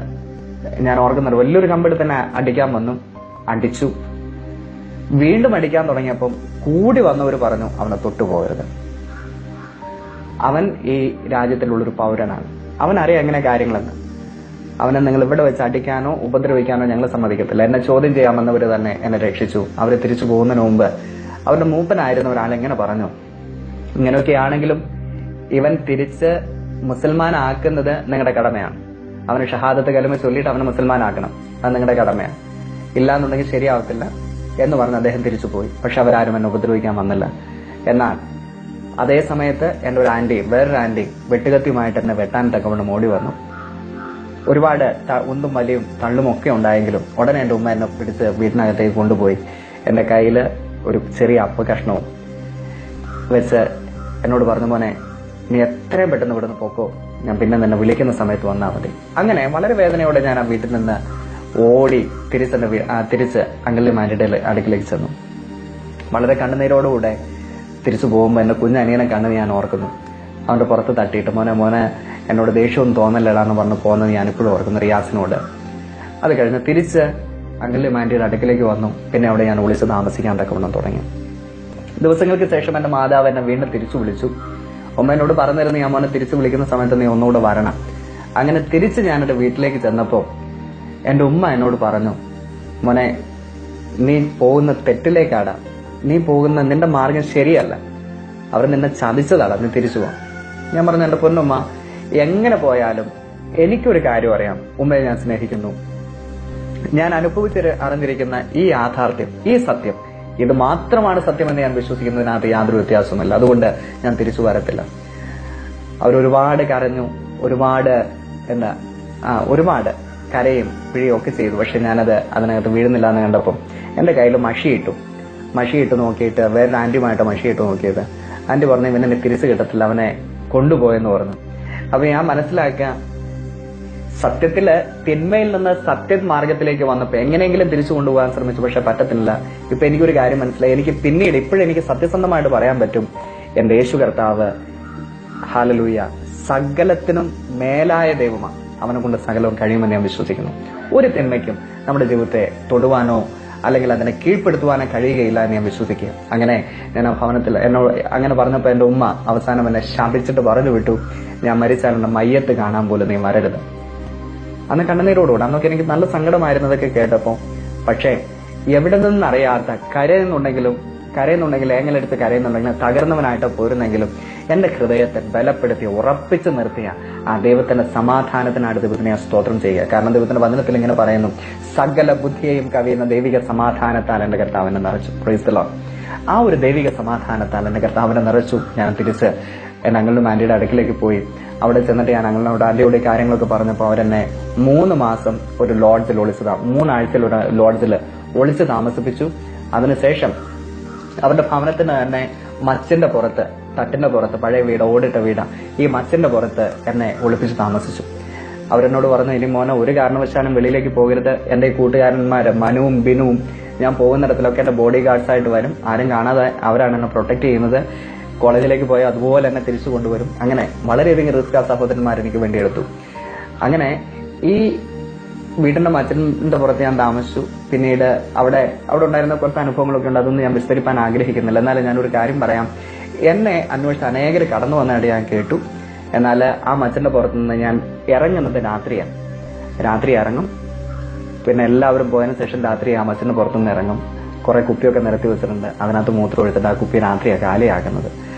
Speaker 1: ഞാൻ ഓർക്കുന്നുണ്ട്, വലിയൊരു കമ്പെടുത്ത് തന്നെ അടിക്കാൻ വന്നു. അടിച്ചു. വീണ്ടും അടിക്കാൻ തുടങ്ങിയപ്പം കൂടി വന്നവർ പറഞ്ഞു, അവനെ തൊട്ടുപോകരുത്. അവൻ ഈ രാജ്യത്തിലുള്ളൊരു പൗരനാണ്, അവനറിയാം എങ്ങനെ കാര്യങ്ങളെന്ന്. അവനെ നിങ്ങൾ ഇവിടെ വെച്ച് അടിക്കാനോ ഉപദ്രവിക്കാനോ ഞങ്ങൾ സമ്മതിക്കത്തില്ല. എന്നെ ചോദ്യം ചെയ്യാമെന്നവർ തന്നെ എന്നെ രക്ഷിച്ചു. അവരെ തിരിച്ചു പോകുന്നതിന് മുമ്പ് അവരുടെ മൂപ്പനായിരുന്ന ഒരാളെങ്ങനെ പറഞ്ഞു, ഇങ്ങനെയൊക്കെ ആണെങ്കിലും ഇവൻ തിരിച്ച് മുസൽമാനാക്കുന്നത് നിങ്ങളുടെ കടമയാണ്. അവന് ഷഹാദത്ത് കലിമ ചൊല്ലിയിട്ട് അവനെ മുസൽമാനാക്കണം, അത് നിങ്ങളുടെ കടമയാണ്. ഇല്ലാന്നുണ്ടെങ്കിൽ ശരിയാവത്തില്ല എന്ന് പറഞ്ഞ് അദ്ദേഹം തിരിച്ചു പോയി. പക്ഷെ അവരാരും എന്നെ ഉപദ്രവിക്കാൻ വന്നില്ല. എന്നാൽ അതേ സമയത്ത് എന്റെ ഒരു ആന്റിയും വേറൊരു ആന്റിയും വെട്ടുകത്തിയുമായിട്ട് എന്നെ വെട്ടാൻ തക്കവണ്ണം ഓടി വന്നു. ഒരുപാട് ഉന്തും വലിയും തള്ളും ഒക്കെ ഉണ്ടായെങ്കിലും ഉടനെ എന്റെ ഉമ്മ എന്നെ പിടിച്ച് വീട്ടിനകത്തേക്ക് കൊണ്ടുപോയി എന്റെ കയ്യിൽ ഒരു ചെറിയ അപ്പ കഷ്ണവും വെച്ച് എന്നോട് പറഞ്ഞു, മോനെ നീ എത്രയും പെട്ടെന്ന് ഇവിടുന്ന് പോക്കോ, ഞാൻ പിന്നെ നിന്നെ വിളിക്കുന്ന സമയത്ത് വന്നാൽ മതി. അങ്ങനെ വളരെ വേദനയോടെ ഞാൻ ആ വീട്ടിൽ നിന്ന് ഓടി തിരിച്ച് അങ്കല്യമാരുടെ അടുക്കിലേക്ക് ചെന്നു. വളരെ കണ്ണുനീരോടുകൂടെ തിരിച്ചു പോകുമ്പോൾ എന്റെ കുഞ്ഞനിയനെ കണ്ണ് ഞാൻ ഓർക്കുന്നു. അവന്റെ പുറത്ത് തട്ടിയിട്ട്, മോനെ എന്നോട് ദേഷ്യമൊന്നും തോന്നല്ലടാന്ന് പറഞ്ഞ് പോകുന്നത് ഞാനിപ്പോഴും ഓർക്കുന്നു, റിയാസിനോട്. അത് കഴിഞ്ഞ് തിരിച്ച് അങ്കല്യമാരുടെ അടുക്കിലേക്ക് വന്നു. പിന്നെ അവിടെ ഞാൻ വിളിച്ച് താമസിക്കാൻ തക്കവണ്ണം തുടങ്ങി. ദിവസങ്ങൾക്ക് ശേഷം എന്റെ മാതാവ് എന്നെ വീണ്ടും തിരിച്ചു വിളിച്ചു. ഉമ്മ എന്നോട് പറഞ്ഞിരുന്നു, ഞാൻ മോനെ തിരിച്ചു വിളിക്കുന്ന സമയത്ത് നീ ഒന്നുകൂടെ വരണം. അങ്ങനെ തിരിച്ച് ഞാൻ എന്റെ വീട്ടിലേക്ക് ചെന്നപ്പോൾ എന്റെ ഉമ്മ എന്നോട് പറഞ്ഞു, മോനെ നീ പോകുന്ന തെറ്റിലേക്കാടാ, നീ പോകുന്ന നിന്റെ മാർഗം ശരിയല്ല, അവർ നിന്നെ ചതിച്ചതാടാ, നീ തിരിച്ചു പോവാം. ഞാൻ പറഞ്ഞു, എന്റെ പൊന്നുമ്മ, എങ്ങനെ പോയാലും എനിക്കൊരു കാര്യം അറിയാം, ഉമ്മയെ ഞാൻ സ്നേഹിക്കുന്നു. ഞാൻ അറിഞ്ഞിരിക്കുന്ന ഈ യാഥാർത്ഥ്യം, ഈ സത്യം, ഇത് മാത്രമാണ് സത്യമെന്ന് ഞാൻ വിശ്വസിക്കുന്നതിനകത്ത് യാതൊരു വ്യത്യാസവുമില്ല. അതുകൊണ്ട് ഞാൻ തിരിച്ചു വരത്തില്ല. അവരൊരുപാട് കരഞ്ഞു, ഒരുപാട് കരയും പിഴയും ഒക്കെ ചെയ്തു. പക്ഷെ ഞാനത് അതിനകത്ത് വീഴുന്നില്ല എന്ന് കണ്ടപ്പം എന്റെ കയ്യിൽ മഷിയിട്ട് നോക്കിയിട്ട് വേറൊരു ആന്റിയുമായിട്ട് മഷിയിട്ട് നോക്കിയത്. ആന്റി പറഞ്ഞു, ഇവനെ തിരിച്ചു കിട്ടത്തില്ല, അവനെ കൊണ്ടുപോയെന്ന് പറഞ്ഞു. അപ്പൊ ഞാൻ മനസ്സിലാക്കുക, സത്യത്തില് തിന്മയിൽ നിന്ന് സത്യമാർഗത്തിലേക്ക് വന്നപ്പോ എങ്ങനെയെങ്കിലും തിരിച്ചു കൊണ്ടുപോകാൻ ശ്രമിച്ചു, പക്ഷെ പറ്റത്തില്ല. ഇപ്പൊ എനിക്കൊരു കാര്യം മനസ്സിലായി. എനിക്ക് പിന്നീട് ഇപ്പോഴെനിക്ക് സത്യസന്ധമായിട്ട് പറയാൻ പറ്റും, എന്റെ യേശു കർത്താവ്, ഹല്ലേലൂയ, സകലത്തിനും മേലായ ദൈവമാണ്. അവനെ കൊണ്ട് സകലവും കഴിയുമെന്ന് ഞാൻ വിശ്വസിക്കുന്നു. ഒരു തിന്മയ്ക്കും നമ്മുടെ ജീവിതത്തെ തൊടുവാനോ അല്ലെങ്കിൽ അതിനെ കീഴ്പ്പെടുത്തുവാനോ കഴിയുകയില്ല എന്ന് ഞാൻ വിശ്വസിക്കുക. അങ്ങനെ ഞാൻ ആ ഭവനത്തിൽ എന്നോട് അങ്ങനെ പറഞ്ഞപ്പോൾ എന്റെ ഉമ്മ അവസാനം എന്നെ ശപിച്ചിട്ട് പറഞ്ഞു വിട്ടു, ഞാൻ മരിച്ചാൽ എന്റെ മയ്യത്ത് കാണാൻ പോലും നീ വരരുത്. അന്ന് കണ്ണുനീരോടുകൂടെ. അന്നൊക്കെ എനിക്ക് നല്ല സങ്കടമായിരുന്നതൊക്കെ കേട്ടപ്പോ. പക്ഷേ എവിടെ നിന്നറിയാത്ത കരയുന്നുണ്ടെങ്കിൽ ഏങ്ങലെടുത്ത് കരയുന്നുണ്ടെങ്കിൽ തകർന്നവനായിട്ട് പോരുന്നെങ്കിലും എന്റെ ഹൃദയത്തെ ബലപ്പെടുത്തി ഉറപ്പിച്ചു നിർത്തിയ ആ ദൈവത്തിന്റെ സമാധാനത്തിനാണ് ദൈവത്തിനെ ഞാൻ സ്തോത്രം ചെയ്യുക. കാരണം ദൈവത്തിന്റെ വചനത്തിൽ ഇങ്ങനെ പറയുന്നു, സകല ബുദ്ധിയെയും കവിയുന്ന ദൈവിക സമാധാനത്താൽ എന്റെ കർത്താവിനെ നിറച്ചു. Praise the Lord. ആ ഒരു ദൈവിക സമാധാനത്താൽ എന്റെ കർത്താവിനെ നിറച്ചു. ഞാൻ തിരിച്ച് എന്റെ അങ്കിളും ആന്റിയുടെ അടുക്കിലേക്ക് പോയി. അവിടെ ചെന്നിട്ട് ഞാൻ അങ്കിളിനോട് ആന്റിയോട് കാര്യങ്ങളൊക്കെ പറഞ്ഞപ്പോൾ അവരെന്നെ 3 മാസം ഒരു ലോഡ്ജിൽ 3 ആഴ്ചയിൽ ഒരു ലോഡ്ജിൽ ഒളിച്ചു താമസിപ്പിച്ചു. അതിനുശേഷം അവരുടെ ഭവനത്തിന് തന്നെ മച്ചിന്റെ പുറത്ത്, തട്ടിന്റെ പുറത്ത്, പഴയ വീട്, ഓടിട്ട വീടാ, ഈ മച്ചിന്റെ പുറത്ത് എന്നെ ഒളിപ്പിച്ച് താമസിച്ചു. അവരെന്നോട് പറഞ്ഞു, ഇനി മോനെ ഒരു കാരണവശാലും വെളിയിലേക്ക് പോകരുത്. എന്റെ ഈ കൂട്ടുകാരന്മാര് മനുവും ബിനുവും ഞാൻ പോകുന്നിടത്തിലൊക്കെ എന്റെ ബോഡി ഗാർഡ്സ് ആയിട്ട് വരും. ആരും കാണാതെ അവരാണ് എന്നെ പ്രൊട്ടക്ട് ചെയ്യുന്നത്. കോളേജിലേക്ക് പോയാൽ അതുപോലെ എന്നെ തിരിച്ചു കൊണ്ടുവരും. അങ്ങനെ വളരെയധികം റിസ്ക് ആ സഹോദരന്മാർ എനിക്ക് വേണ്ടി എടുത്തു. അങ്ങനെ ഈ വീടിന്റെ മച്ചിന്റെ പുറത്ത് ഞാൻ താമസിച്ചു. പിന്നീട് അവിടെ ഉണ്ടായിരുന്ന കുറച്ച് അനുഭവങ്ങളൊക്കെ ഉണ്ട്. അതൊന്നും ഞാൻ വിസ്തരിപ്പാൻ ആഗ്രഹിക്കുന്നില്ല. എന്നാലും ഞാനൊരു കാര്യം പറയാം. എന്നെ അന്വേഷിച്ച് അനേകർ കടന്നു വന്നതായിട്ട് ഞാൻ കേട്ടു. എന്നാൽ ആ മച്ചിന്റെ പുറത്തുനിന്ന് ഞാൻ ഇറങ്ങുന്നത് രാത്രിയാണ്. രാത്രി ഇറങ്ങും. പിന്നെ എല്ലാവരും പോയതിനു ശേഷം രാത്രി ആ മച്ചിന്റെ പുറത്തുനിന്ന് ഇറങ്ങും. കുറെ കുപ്പിയൊക്കെ നിരത്തി വെച്ചിട്ടുണ്ട്. അതിനകത്ത് മൂത്രം ഒഴിച്ചിട്ട് ആ കുപ്പി രാത്രിയാണ് കാലിയാക്കുന്നത്.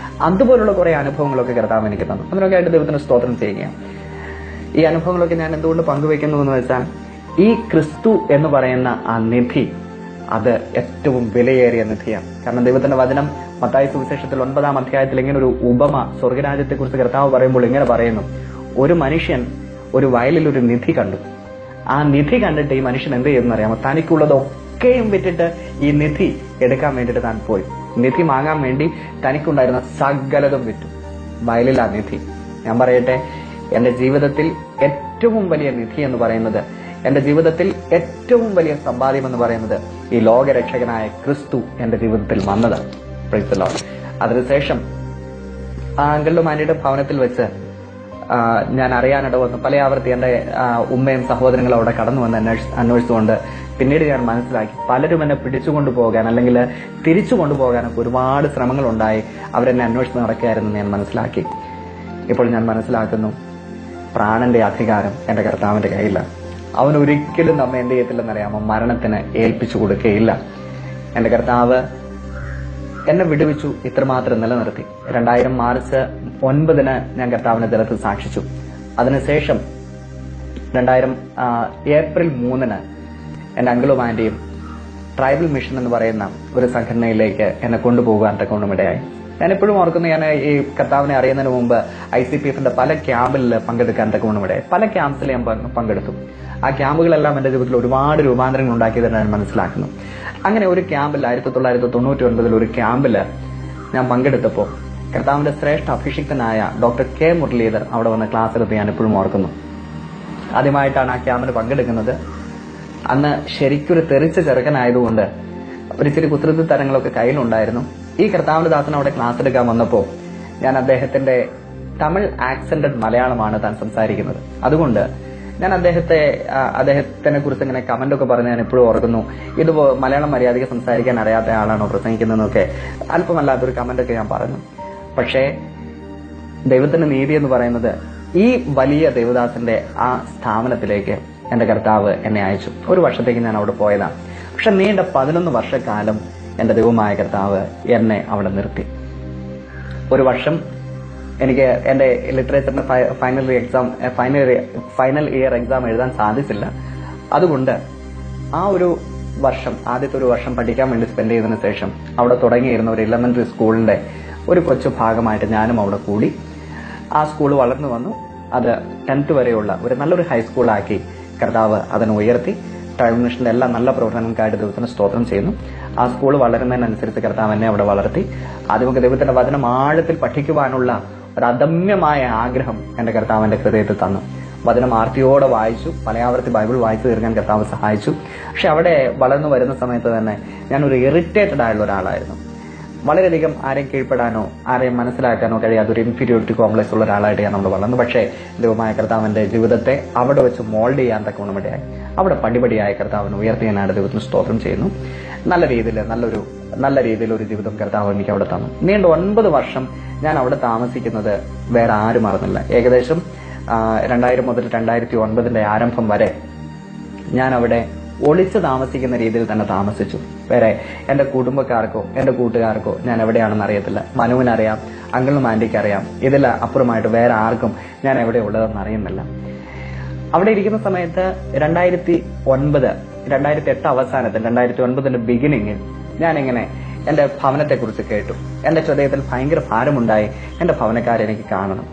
Speaker 1: അതുപോലുള്ള കുറെ അനുഭവങ്ങളൊക്കെ കർത്താവ് എനിക്ക് തന്നു. അതിനൊക്കെ ആയിട്ട് ദൈവത്തിന് സ്തോത്രം ചെയ്യുക. ഈ അനുഭവങ്ങളൊക്കെ ഞാൻ എന്തുകൊണ്ട് പങ്കുവെക്കുന്നു എന്ന് വെച്ചാൽ, ഈ ക്രിസ്തു എന്ന് പറയുന്ന ആ നിധി, അത് ഏറ്റവും വിലയേറിയ നിധിയാണ്. കാരണം ദൈവത്തിന്റെ വചനം മത്തായി സുവിശേഷത്തിൽ 9-ാം അധ്യായത്തിൽ ഇങ്ങനെ ഒരു ഉപമ സ്വർഗരാജ്യത്തെ കുറിച്ച് കർത്താവ് പറയുമ്പോൾ ഇങ്ങനെ പറയുന്നു, ഒരു മനുഷ്യൻ ഒരു വയലിൽ ഒരു നിധി കണ്ടു. ആ നിധി കണ്ടിട്ട് ഈ മനുഷ്യൻ എന്ത് ചെയ്യുമെന്ന് അറിയാമോ? തനിക്കുള്ളതൊക്കെയും വിറ്റിട്ട് ഈ നിധി എടുക്കാൻ വേണ്ടിയിട്ട് താൻ പോയി. നിധി വാങ്ങാൻ വേണ്ടി തനിക്കുണ്ടായിരുന്ന സകലതും വിറ്റു. വയലിൽ ആ നിധി. ഞാൻ പറയട്ടെ, എന്റെ ജീവിതത്തിൽ ഏറ്റവും വലിയ നിധി എന്ന് പറയുന്നത്, എന്റെ ജീവിതത്തിൽ ഏറ്റവും വലിയ സമ്പാദ്യം എന്ന് പറയുന്നത് ഈ ലോകരക്ഷകനായ ക്രിസ്തു എന്റെ ജീവിതത്തിൽ വന്നതാണ്. Praise the Lord. അതിനുശേഷം ആ അങ്കിളും ആന്റിയുടെ ഭവനത്തിൽ വെച്ച് ഞാൻ അറിയാനിട വന്നു. പല ആവർത്തി എന്റെ ഉമ്മയും സഹോദരങ്ങളും അവിടെ കടന്നു വന്ന് അന്വേഷിച്ചുകൊണ്ട് പിന്നീട് ഞാൻ മനസ്സിലാക്കി, പലരും എന്നെ പിടിച്ചുകൊണ്ടു പോകാൻ അല്ലെങ്കിൽ തിരിച്ചു കൊണ്ടുപോകാനൊക്കെ ഒരുപാട് ശ്രമങ്ങൾ ഉണ്ടായി. അവരെന്നെ അന്വേഷിച്ച് നടക്കുകയായിരുന്നു ഞാൻ മനസ്സിലാക്കി. ഇപ്പോൾ ഞാൻ മനസ്സിലാക്കുന്നു, പ്രാണന്റെ അധികാരം എന്റെ കർത്താവിന്റെ കയ്യിലാണ്. അവൻ ഒരിക്കലും നമ്മെ എന്ത് ചെയ്യത്തില്ലെന്നറിയാമോ? മരണത്തിന് ഏൽപ്പിച്ചു കൊടുക്കുകയില്ല. എന്റെ കർത്താവ് എന്നെ വിടുവിച്ചു, ഇത്രമാത്രം നിലനിർത്തി. 2000 മാർച്ച് 9 ഞാൻ കർത്താവിന്റെ ജലത്തിൽ സാക്ഷിച്ചു. അതിനുശേഷം 2000 ഏപ്രിൽ 3 എന്റെ അങ്കിളും ആന്റിയും ട്രൈബൽ മിഷൻ എന്ന് പറയുന്ന ഒരു സംഘടനയിലേക്ക് എന്നെ കൊണ്ടുപോകാൻ തക്കവണ്ണമിടയായി. ഞാൻ എപ്പോഴും ഓർക്കുന്നു, ഞാൻ ഈ കർത്താവിനെ അറിയുന്നതിന് മുമ്പ് ICPFന്റെ പല ക്യാമ്പിൽ പങ്കെടുക്കാൻ തക്കവണ്ണമിടയായി. പല ക്യാമ്പ്സിൽ ഞാൻ പങ്കെടുത്തു. ആ ക്യാമ്പുകളെല്ലാം എന്റെ ജീവിതത്തിൽ ഒരുപാട് രൂപാന്തരങ്ങൾ ഉണ്ടാക്കിയതെന്ന് ഞാൻ മനസ്സിലാക്കുന്നു. അങ്ങനെ ഒരു ക്യാമ്പിൽ 1999 ഒരു ക്യാമ്പിൽ ഞാൻ പങ്കെടുത്തപ്പോൾ കർത്താവിന്റെ ശ്രേഷ്ഠ അഭിഷിക്തനായ ഡോക്ടർ കെ മുരളീധർ അവിടെ വന്ന് ക്ലാസ് എടുത്ത് ഞാൻ എപ്പോഴും ഓർക്കുന്നു. ആദ്യമായിട്ടാണ് ആ ക്യാമ്പിന് പങ്കെടുക്കുന്നത്. അന്ന് ശരിക്കൊരു തെറിച്ച ചെറുക്കനായതുകൊണ്ട് ഒരിച്ചിരി കുസൃതി തരങ്ങളൊക്കെ കയ്യിലുണ്ടായിരുന്നു. ഈ കർത്താവിന്റെ ദാസൻ അവിടെ ക്ലാസ് എടുക്കാൻ വന്നപ്പോൾ ഞാൻ അദ്ദേഹത്തിന്റെ തമിഴ് ആക്സന്റഡ് മലയാളമാണ് താൻ സംസാരിക്കുന്നത്. അതുകൊണ്ട് ഞാൻ അദ്ദേഹത്തിനെ കുറിച്ച് ഇങ്ങനെ കമന്റൊക്കെ പറഞ്ഞ് ഞാൻ എപ്പോഴും ഓർക്കുന്നു, ഇത് മലയാളം മര്യാദയ്ക്ക് സംസാരിക്കാൻ അറിയാത്ത ആളാണോ പ്രസംഗിക്കുന്നതെന്നൊക്കെ അല്പമല്ലാത്തൊരു കമന്റൊക്കെ ഞാൻ പറഞ്ഞു. പക്ഷേ ദൈവത്തിന്റെ നീതി എന്ന് പറയുന്നത്, ഈ വലിയ ദൈവദാസന്റെ ആ സ്ഥാപനത്തിലേക്ക് എന്റെ കർത്താവ് എന്നെ അയച്ചു. 1 വർഷത്തേക്ക് ഞാൻ അവിടെ പോയതാണ്. പക്ഷെ നീണ്ട 11 വർഷക്കാലം എന്റെ ദൈവമായ കർത്താവ് എന്നെ അവിടെ നിർത്തി. 1 വർഷം എനിക്ക് എന്റെ ലിറ്ററേച്ചറിന്റെ ഫൈനൽ ഇയർ എക്സാം എഴുതാൻ സാധിച്ചില്ല. അതുകൊണ്ട് ആ ഒരു വർഷം, ആദ്യത്തെ 1 വർഷം പഠിക്കാൻ വേണ്ടി സ്പെൻഡ് ചെയ്തതിനു ശേഷം അവിടെ തുടങ്ങിയിരുന്ന ഒരു എലിമെന്ററി സ്കൂളിന്റെ ഒരു കൊച്ചു ഭാഗമായിട്ട് ഞാനും അവിടെ കൂടി. ആ സ്കൂൾ വളർന്നു വന്നു. അത് 10th വരെയുള്ള ഒരു നല്ലൊരു ഹൈസ്കൂളാക്കി കർത്താവ് അതിനെ ഉയർത്തി. ട്രൈബൽ മിഷന്റെ എല്ലാ നല്ല പ്രവർത്തനങ്ങൾക്കായിട്ട് ദൈവത്തിന് സ്തോത്രം ചെയ്യുന്നു. ആ സ്കൂൾ വളരുന്നതിനനുസരിച്ച് കർത്താവ് എന്നെ അവിടെ വളർത്തി. ആദ്യമൊക്കെ ദൈവത്തിന്റെ വചനം ആഴത്തിൽ പഠിക്കുവാനുള്ള ഒരു അദമ്യമായ ആഗ്രഹം എന്റെ കർത്താവിന്റെ ഹൃദയത്തിൽ തന്നു. വചനം ആർത്തിയോടെ വായിച്ചു. പലയാവർത്തി ബൈബിൾ വായിച്ചു തീർക്കാൻ കർത്താവ് സഹായിച്ചു. പക്ഷെ അവിടെ വളർന്നു വരുന്ന സമയത്ത് തന്നെ ഞാനൊരു ഇറിറ്റേറ്റഡ് ആയുള്ള ഒരാളായിരുന്നു. വളരെയധികം ആരെയും കീഴ്പ്പെടാനോ ആരെയും മനസ്സിലാക്കാനോ കഴിയാത്ത ഒരു ഇൻഫീരിയോറിറ്റി കോംപ്ലക്സ് ഉള്ള ഒരാളായിട്ട് ഞാൻ നമ്മൾ വളർന്നു. പക്ഷേ ദൈവമായ കർത്താവിന്റെ ജീവിതത്തെ അവിടെ വെച്ച് മോൾഡ് ചെയ്യാൻ തക്കവണ്ണമിടയായി. അവിടെ പടിപടിയായ കർത്താവിന് ഉയർത്തിയാനായിട്ട് ദൈവത്തിന് സ്തോത്രം ചെയ്യുന്നു. നല്ല രീതിയിൽ ഒരു ജീവിതം കർത്താവ് എനിക്ക് അവിടെ തന്നു. നീണ്ട 9 വർഷം ഞാൻ അവിടെ താമസിക്കുന്നത് വേറെ ആരും അറിഞ്ഞില്ല. ഏകദേശം 2000 മുതൽ 2009 ആരംഭം വരെ ഞാൻ അവിടെ ഒളിച്ചു താമസിക്കുന്ന രീതിയിൽ തന്നെ താമസിച്ചു. വേറെ എന്റെ കുടുംബക്കാർക്കോ എന്റെ കൂട്ടുകാർക്കോ ഞാൻ എവിടെയാണെന്ന് അറിയത്തില്ല. മനുവിനറിയാം, അങ്കിളിനും ആന്റിക്ക് അറിയാം. ഇതിൽ അപ്പുറമായിട്ട് വേറെ ആർക്കും ഞാൻ എവിടെ ഉള്ളതെന്ന് അറിയുന്നില്ല. അവിടെ ഇരിക്കുന്ന സമയത്ത് 2008 അവസാനത്തിൽ 2009 ബിഗിനിങ്ങിൽ ഞാനിങ്ങനെ എന്റെ ഭവനത്തെക്കുറിച്ച് കേട്ടു. എന്റെ ഹൃദയത്തിൽ ഭയങ്കര ഭാരമുണ്ടായി. എന്റെ ഭവനക്കാരെ എനിക്ക് കാണണം.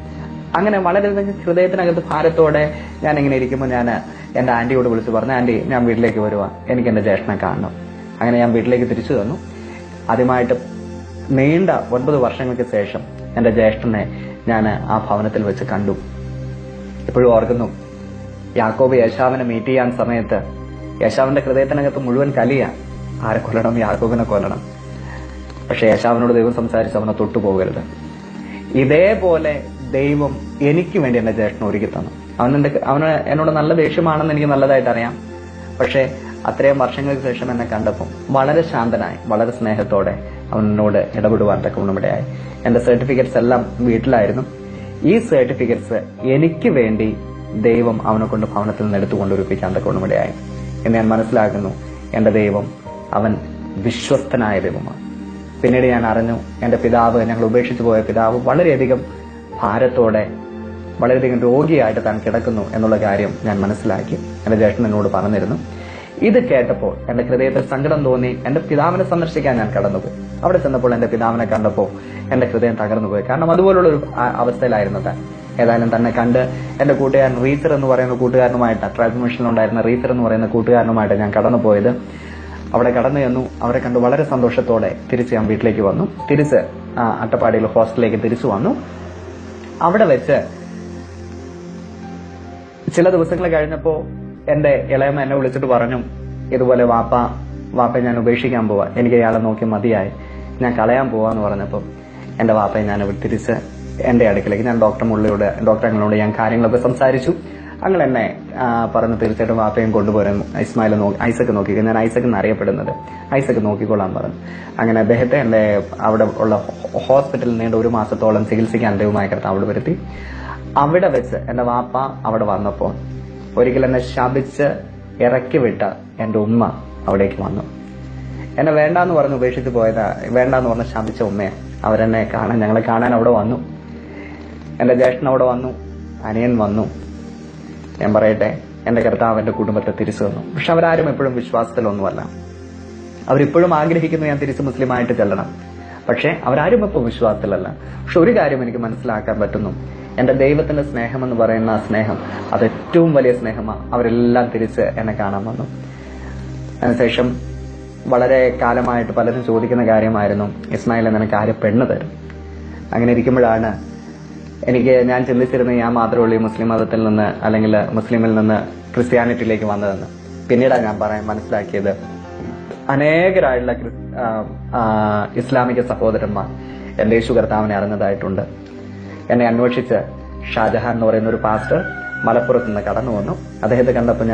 Speaker 1: അങ്ങനെ വളരെയധികം ഹൃദയത്തിനകത്ത് ഭാരത്തോടെ ഞാൻ ഇങ്ങനെ ഇരിക്കുമ്പോൾ ഞാൻ എന്റെ ആന്റിയോട് വിളിച്ചു പറഞ്ഞു, ആന്റി ഞാൻ വീട്ടിലേക്ക് വരുവാ, എനിക്ക് എന്റെ ജ്യേഷ്ഠനെ കാണണം. അങ്ങനെ ഞാൻ വീട്ടിലേക്ക് തിരിച്ചു തന്നു. ആദ്യമായിട്ട് നീണ്ട 9 വർഷങ്ങൾക്ക് ശേഷം എന്റെ ജ്യേഷ്ഠനെ ഞാൻ ആ ഭവനത്തിൽ വെച്ച് കണ്ടു. ഇപ്പോഴും ഓർക്കുന്നു, യാക്കോബ് യേശാവിനെ മീറ്റ് ചെയ്യാൻ സമയത്ത് യേശാവിന്റെ ഹൃദയത്തിനകത്ത് മുഴുവൻ കലിയ, ആരെ കൊല്ലണം, യാക്കോബിനെ കൊല്ലണം. പക്ഷെ യേശാവിനോട് ദൈവം സംസാരിച്ച് അവനെ തൊട്ടുപോകരുത്. ഇതേപോലെ ദൈവം എനിക്ക് വേണ്ടി എന്റെ ജ്യേഷ്ഠനെ ഒരുക്കി തന്നു. അവന് എന്നോട് നല്ല ദേഷ്യമാണെന്ന് എനിക്ക് നല്ലതായിട്ട് അറിയാം. പക്ഷെ അത്രയും വർഷങ്ങൾക്ക് ശേഷം എന്നെ കണ്ടപ്പോൾ വളരെ ശാന്തനായി, വളരെ സ്നേഹത്തോടെ അവൻ എന്നോട് ഇടപെടുവാൻ തക്കവണ്ണമിടയായി. എന്റെ സർട്ടിഫിക്കറ്റ്സ് എല്ലാം വീട്ടിലായിരുന്നു. ഈ സർട്ടിഫിക്കറ്റ്സ് എനിക്ക് വേണ്ടി ദൈവം അവനെ കൊണ്ട് ഭവനത്തിൽ നിന്ന് എടുത്തുകൊണ്ടൊരുപ്പിക്കാൻ തക്കവണ്ണമിടയായി എന്ന് ഞാൻ മനസ്സിലാക്കുന്നു. എന്റെ ദൈവം അവൻ വിശ്വസ്തനായ ദൈവമാണ്. പിന്നീട് ഞാൻ അറിഞ്ഞു, എന്റെ പിതാവ്, ഞങ്ങൾ ഉപേക്ഷിച്ചു പോയ പിതാവ് വളരെയധികം ഭാരത്തോടെ, വളരെയധികം രോഗിയായിട്ട് താൻ കിടക്കുന്നു എന്നുള്ള കാര്യം ഞാൻ മനസ്സിലാക്കി. എന്റെ ജ്യേഷ്ഠൻ എന്നോട് പറഞ്ഞിരുന്നു. ഇത് കേട്ടപ്പോൾ എന്റെ ഹൃദയത്തിൽ സങ്കടം തോന്നി. എന്റെ പിതാവിനെ സന്ദർശിക്കാൻ ഞാൻ കടന്നുപോയി. അവിടെ ചെന്നപ്പോൾ എന്റെ പിതാവിനെ കണ്ടപ്പോൾ എന്റെ ഹൃദയം തകർന്നുപോയി. കാരണം അതുപോലുള്ള ഒരു അവസ്ഥയിലായിരുന്നു താൻ. ഏതായാലും തന്നെ കണ്ട് എന്റെ കൂട്ടുകാരൻ റീച്ചർ എന്ന് പറയുന്ന കൂട്ടുകാരനുമായിട്ട്, ട്രൈബൽ മിഷനിലുണ്ടായിരുന്ന റീച്ചർ എന്ന് പറയുന്ന കൂട്ടുകാരനുമായിട്ട് ഞാൻ കടന്നുപോയത്. അവിടെ കടന്നു ചെന്നു. അവരെ കണ്ട് വളരെ സന്തോഷത്തോടെ തിരിച്ച് ഞാൻ വീട്ടിലേക്ക് വന്നു. തിരിച്ച് അട്ടപ്പാടിയിൽ ഹോസ്റ്റലിലേക്ക് തിരിച്ചു വന്നു. അവിടെ വെച്ച് ചില ദിവസങ്ങൾ കഴിഞ്ഞപ്പോ എന്റെ ഇളയമ്മ എന്നെ വിളിച്ചിട്ട് പറഞ്ഞു, ഇതുപോലെ വാപ്പയെ ഞാൻ ഉപേക്ഷിക്കാൻ പോവാ, എനിക്ക് ഇയാളെ നോക്കി മതിയായി, ഞാൻ കളയാൻ പോവാന്ന് പറഞ്ഞപ്പോ എന്റെ വാപ്പയെ ഞാൻ തിരിച്ച് എന്റെ അടുക്കിലേക്ക്, ഞാൻ ഡോക്ടറിനോട് ഞാൻ കാര്യങ്ങളൊക്കെ സംസാരിച്ചു. അങ്ങനെ എന്നെ പറഞ്ഞു, തീർച്ചയായിട്ടും വാപ്പയും കൊണ്ടുപോരാൻ ഐസക്ക് നോക്കിക്കോ, ഞാൻ ഐസക്ക് എന്നറിയപ്പെടുന്നത്, ഐസക്ക് നോക്കിക്കൊള്ളാൻ പറഞ്ഞു. അങ്ങനെ അദ്ദേഹത്തെ എന്റെ അവിടെ ഉള്ള ഹോസ്പിറ്റലിൽ നീണ്ട 1 മാസത്തോളം ചികിത്സിക്കാൻ ദൈവമായ കർത്താവ് അവിടെ വരുത്തി. അവിടെ വെച്ച് എന്റെ വാപ്പ അവിടെ വന്നപ്പോ ഒരിക്കൽ എന്നെ ശപിച്ച് ഇറക്കി വിട്ട എന്റെ ഉമ്മ അവിടേക്ക് വന്നു. എന്നെ വേണ്ടാന്ന് പറഞ്ഞ് ഉപേക്ഷിച്ച് പോയതാ, വേണ്ടാന്ന് പറഞ്ഞ് ശപിച്ച ഉമ്മയെ അവരെന്നെ കാണാൻ, ഞങ്ങളെ കാണാൻ അവിടെ വന്നു. എന്റെ ജ്യേഷ്ഠൻ അവിടെ വന്നു, അനിയൻ വന്നു. ഞാൻ പറയട്ടെ, എന്റെ കർത്താവ് എന്റെ കുടുംബത്തെ തിരിച്ചു തന്നു. പക്ഷെ അവരാരും എപ്പോഴും വിശ്വാസത്തിലൊന്നുമല്ല. അവരിപ്പോഴും ആഗ്രഹിക്കുന്നു ഞാൻ തിരിച്ച് മുസ്ലിമായിട്ട് ചെല്ലണം. പക്ഷെ അവരാരും ഇപ്പോൾ വിശ്വാസത്തിലല്ല. പക്ഷെ ഒരു കാര്യം എനിക്ക് മനസ്സിലാക്കാൻ പറ്റുന്നു, എന്റെ ദൈവത്തിന്റെ സ്നേഹം എന്ന് പറയുന്ന ആ സ്നേഹം അത് ഏറ്റവും വലിയ സ്നേഹമാണ്. അവരെല്ലാം തിരിച്ച് എന്നെ കാണാൻ വന്നു. അതിനുശേഷം വളരെ കാലമായിട്ട് പലരും ചോദിക്കുന്ന കാര്യമായിരുന്നു, ഇസ്മായിൽ നിനക്ക് ആര് പെണ്ണ് തരും? അങ്ങനെ ഇരിക്കുമ്പോഴാണ് ഞാൻ ചിന്തിച്ചിരുന്നത് ഞാൻ മാത്രമേ ഉള്ളൂ ഈ മുസ്ലിം മതത്തിൽ നിന്ന് അല്ലെങ്കിൽ മുസ്ലിമിൽ നിന്ന് ക്രിസ്ത്യാനിറ്റിയിലേക്ക് വന്നതെന്ന്. പിന്നീടാണ് ഞാൻ മനസ്സിലാക്കിയത്, അനേകരായുള്ള ഇസ്ലാമിക സഹോദരന്മാർ എന്റെ യേശു കർത്താവിനെ അറിഞ്ഞതായിട്ടുണ്ട്. എന്നെ അന്വേഷിച്ച് ഷാജഹാൻ എന്ന് പറയുന്ന ഒരു പാസ്റ്റർ മലപ്പുറത്ത് നിന്ന് കടന്നു വന്നു. അദ്ദേഹത്തെ കണ്ടപ്പോൾ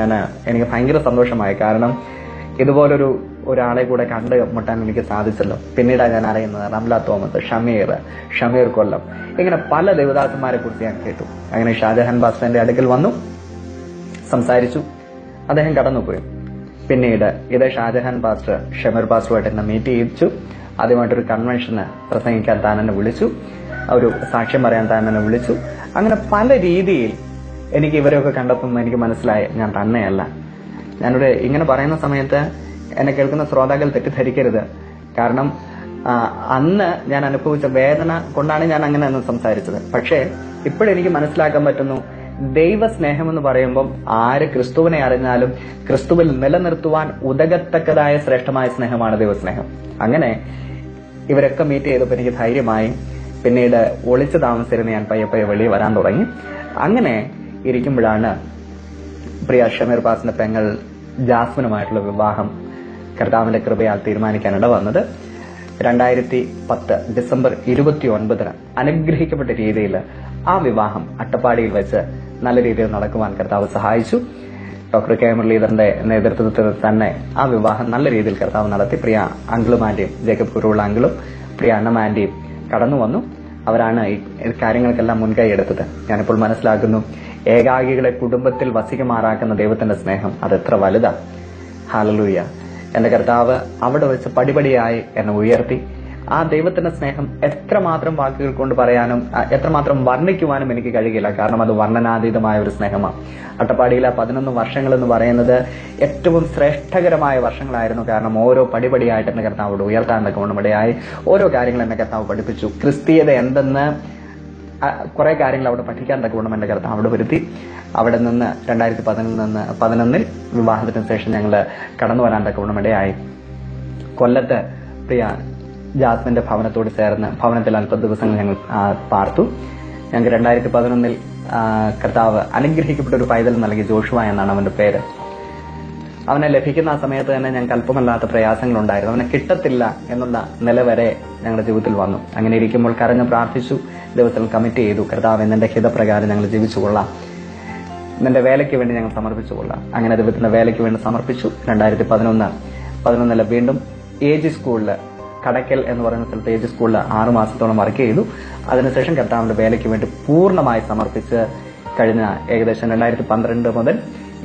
Speaker 1: എനിക്ക് ഭയങ്കര സന്തോഷമായി. കാരണം ഇതുപോലൊരു ഒരാളെ കൂടെ കണ്ടുമുട്ടാൻ എനിക്ക് സാധിച്ചല്ലോ. പിന്നീടാണ് ഞാൻ അറിയുന്നത് റംല തോമസ്, ഷമീർ കൊല്ലം, ഇങ്ങനെ പല ദേവദാസന്മാരെ കുറിച്ച് ഞാൻ കേട്ടു. അങ്ങനെ ഷാജഹാൻ പാസ്റ്ററിന്റെ അടുക്കൽ വന്നു, സംസാരിച്ചു, അദ്ദേഹം കടന്നുപോയി. പിന്നീട് ഇതേ ഷാജഹാൻ പാസ്റ്റർ ഷമീർ പാസ്റ്ററുമായിട്ട് എന്നെ മീറ്റ് ചെയ്യിച്ചു. ആദ്യമായിട്ടൊരു കൺവെൻഷന് പ്രസംഗിക്കാൻ താൻ എന്നെ വിളിച്ചു, ഒരു സാക്ഷ്യം പറയാൻ താൻ എന്നെ വിളിച്ചു. അങ്ങനെ പല രീതിയിൽ എനിക്ക് ഇവരെയൊക്കെ കണ്ടപ്പം എനിക്ക് മനസ്സിലായി ഞാൻ തന്നെയല്ല. ഞാനിവിടെ ഇങ്ങനെ പറയുന്ന സമയത്ത് എന്നെ കേൾക്കുന്ന ശ്രോതാക്കൾ തെറ്റിദ്ധരിക്കരുത്. കാരണം അന്ന് ഞാൻ അനുഭവിച്ച വേദന കൊണ്ടാണ് ഞാൻ അങ്ങനെ ഒന്ന് സംസാരിച്ചത്. പക്ഷേ ഇപ്പോഴെനിക്ക് മനസ്സിലാക്കാൻ പറ്റുന്നു, ദൈവസ്നേഹം എന്ന് പറയുമ്പം ആര് ക്രിസ്തുവിനെ അറിഞ്ഞാലും ക്രിസ്തുവിൽ നിലനിർത്തുവാൻ ഉതകത്തക്കതായ ശ്രേഷ്ഠമായ സ്നേഹമാണ് ദൈവസ്നേഹം. അങ്ങനെ ഇവരൊക്കെ മീറ്റ് ചെയ്തപ്പോൾ എനിക്ക് ധൈര്യമായി. പിന്നീട് ഒളിച്ചു താമസിച്ചിരുന്ന് ഞാൻ പയ്യെ വെളിയിൽ വരാൻ തുടങ്ങി. അങ്ങനെ ഇരിക്കുമ്പോഴാണ് പ്രിയ ഷമീർ പാസിന്റെ പെങ്ങൾ ജാസ്മിനുമായിട്ടുള്ള വിവാഹം കർത്താവിന്റെ കൃപയാൽ തീരുമാനിക്കാനിട വന്നത്. 2010 ഡിസംബർ 29 അനുഗ്രഹിക്കപ്പെട്ട രീതിയിൽ ആ വിവാഹം അട്ടപ്പാടിയിൽ വെച്ച് നല്ല രീതിയിൽ നടക്കുവാൻ കർത്താവ് സഹായിച്ചു. ഡോക്ടർ കെ മുരളീധരന്റെ നേതൃത്വത്തിൽ തന്നെ ആ വിവാഹം നല്ല രീതിയിൽ കർത്താവ് നടത്തി. പ്രിയ അങ്കിളും ആന്റിയും, ജേക്കബ് കുരുവുള്ള അങ്കിളും പ്രിയ അണ്ണമാന്റിയും കടന്നു വന്നു. അവരാണ് ഈ കാര്യങ്ങൾക്കെല്ലാം മുൻകൈ എടുത്തത്. ഞാനിപ്പോൾ മനസ്സിലാക്കുന്നു, ഏകാഗികളെ കുടുംബത്തിൽ വസിക്കുമാറാക്കുന്ന ദൈവത്തിന്റെ സ്നേഹം അതെത്ര വലുതാ. ഹല്ലേലൂയ. എന്റെ കർത്താവ് അവിടെ വെച്ച് പടിപടിയായി എന്നെ ഉയർത്തി. ആ ദൈവത്തിന്റെ സ്നേഹം എത്രമാത്രം വാക്കുകൾ കൊണ്ട് പറയാനും എത്രമാത്രം വർണ്ണിക്കുവാനും എനിക്ക് കഴിയില്ല. കാരണം അത് വർണ്ണനാതീതമായ ഒരു സ്നേഹമാണ്. അട്ടപ്പാടിയിലെ 11 വർഷങ്ങൾ എന്ന് പറയുന്നത് ഏറ്റവും ശ്രേഷ്ഠകരമായ വർഷങ്ങളായിരുന്നു. കാരണം ഓരോ പടിപടിയായിട്ട് എന്നെ കർത്താവോട് ഉയർത്താൻ ഇടയായി. ഓരോ കാര്യങ്ങൾ എന്നെ കർത്താവ് പഠിപ്പിച്ചു. ക്രിസ്തീയത എന്തെന്ന് കുറെ കാര്യങ്ങൾ അവിടെ പഠിക്കാൻ തക്കവണ്ണം എന്റെ കർത്താവ് അവിടെ വരുത്തി. അവിടെ നിന്ന് 2011 വിവാഹത്തിന് ശേഷം ഞങ്ങൾ കടന്നു വരാൻ തക്കവണ്ണം ഇടയായി. കൊല്ലത്ത് പ്രിയ ജാസ്മിന്റെ ഭവനത്തോട് ചേർന്ന് ഭവനത്തിൽ അല്പ ദിവസങ്ങൾ ഞങ്ങൾ പാർത്തു. ഞങ്ങൾക്ക് 2011 കർത്താവ് അനുഗ്രഹിക്കപ്പെട്ട ഒരു പൈതൽ നൽകി. ജോഷുവ എന്നാണ് അവന്റെ പേര്. അവനെ ലഭിക്കുന്ന ആ സമയത്ത് തന്നെ ഞങ്ങൾക്ക് അല്പമല്ലാത്ത പ്രയാസങ്ങളുണ്ടായിരുന്നു. അവനെ കിട്ടത്തില്ല എന്നുള്ള നില വരെ ഞങ്ങളുടെ ജീവിതത്തിൽ വന്നു. അങ്ങനെ ഇരിക്കുമ്പോൾ കരഞ്ഞു പ്രാർത്ഥിച്ചു. ദിവസത്തിൽ കമ്മിറ്റ് ചെയ്തു, കർത്താവ് നിന്റെ ഹിതപ്രകാരം ഞങ്ങൾ ജീവിച്ചുകൊള്ളാം, നിന്റെ വേലയ്ക്ക് വേണ്ടി ഞങ്ങൾ സമർപ്പിച്ചുകൊള്ളാം. അങ്ങനെ ദൈവത്തിന്റെ വേലയ്ക്ക് വേണ്ടി സമർപ്പിച്ചു. 2011 വീണ്ടും AG സ്കൂളിൽ, കടക്കൽ എന്ന് പറയുന്ന സ്ഥലത്ത് AG സ്കൂളിൽ 6 മാസത്തോളം വർക്ക് ചെയ്തു. അതിനുശേഷം കർത്താവിന്റെ വേലയ്ക്ക് വേണ്ടി പൂർണ്ണമായി സമർപ്പിച്ച് കഴിഞ്ഞ ഏകദേശം 2012 മുതൽ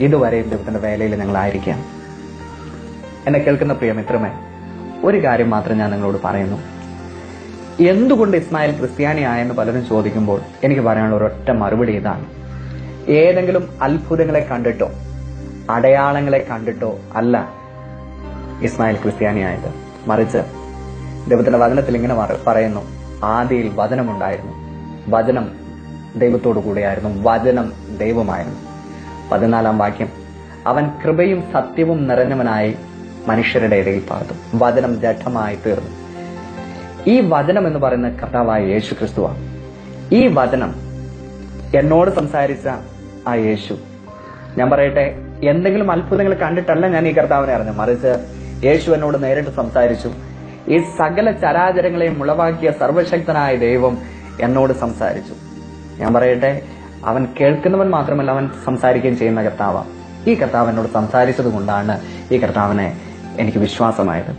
Speaker 1: ഇതുവരെയും ദൈവത്തിന്റെ വേലയിൽ ഞങ്ങളായിരിക്കാം. എന്നെ കേൾക്കുന്ന പ്രിയ മിത്രമേ, ഒരു കാര്യം മാത്രം ഞാൻ നിങ്ങളോട് പറയുന്നു. എന്തുകൊണ്ട് ഇസ്മായിൽ ക്രിസ്ത്യാനിയായെന്ന് പലരും ചോദിക്കുമ്പോൾ എനിക്ക് പറയാനുള്ള ഒരൊറ്റ മറുപടി ഇതാണ്. ഏതെങ്കിലും അത്ഭുതങ്ങളെ കണ്ടിട്ടോ അടയാളങ്ങളെ കണ്ടിട്ടോ അല്ല ഇസ്മായിൽ ക്രിസ്ത്യാനിയായത്. മറിച്ച് ദൈവത്തിന്റെ വചനത്തിൽ ഇങ്ങനെ പറയുന്നു, ആദിയിൽ വചനമുണ്ടായിരുന്നു, വചനം ദൈവത്തോടു കൂടെയായിരുന്നു, വചനം ദൈവമായിരുന്നു. 14-ാം വാക്യം, അവൻ കൃപയും സത്യവും നിറഞ്ഞവനായി മനുഷ്യരുടെ ഇടയിൽ പാർത്തു. വചനം ജഡമായി തീർന്നു. ഈ വചനം എന്ന് പറയുന്ന കർത്താവായ യേശു ക്രിസ്തുവാണ്. ഈ വചനം എന്നോട് സംസാരിച്ച ആ യേശു, ഞാൻ പറയട്ടെ, എന്തെങ്കിലും അത്ഭുതങ്ങൾ കണ്ടിട്ടല്ല ഞാൻ ഈ കർത്താവിനെ അറിഞ്ഞു. മറിച്ച് യേശു എന്നോട് നേരിട്ട് സംസാരിച്ചു. ഈ സകല ചരാചരങ്ങളെയും ഉളവാക്കിയ സർവശക്തനായ ദൈവം എന്നോട് സംസാരിച്ചു. ഞാൻ പറയട്ടെ, അവൻ കേൾക്കുന്നവൻ മാത്രമല്ല, അവൻ സംസാരിക്കുകയും ചെയ്യുന്ന കർത്താവാണ്. ഈ കർത്താവ് എന്നോട് സംസാരിച്ചത് കൊണ്ടാണ് ഈ കർത്താവിനെ എനിക്ക് വിശ്വാസമായത്.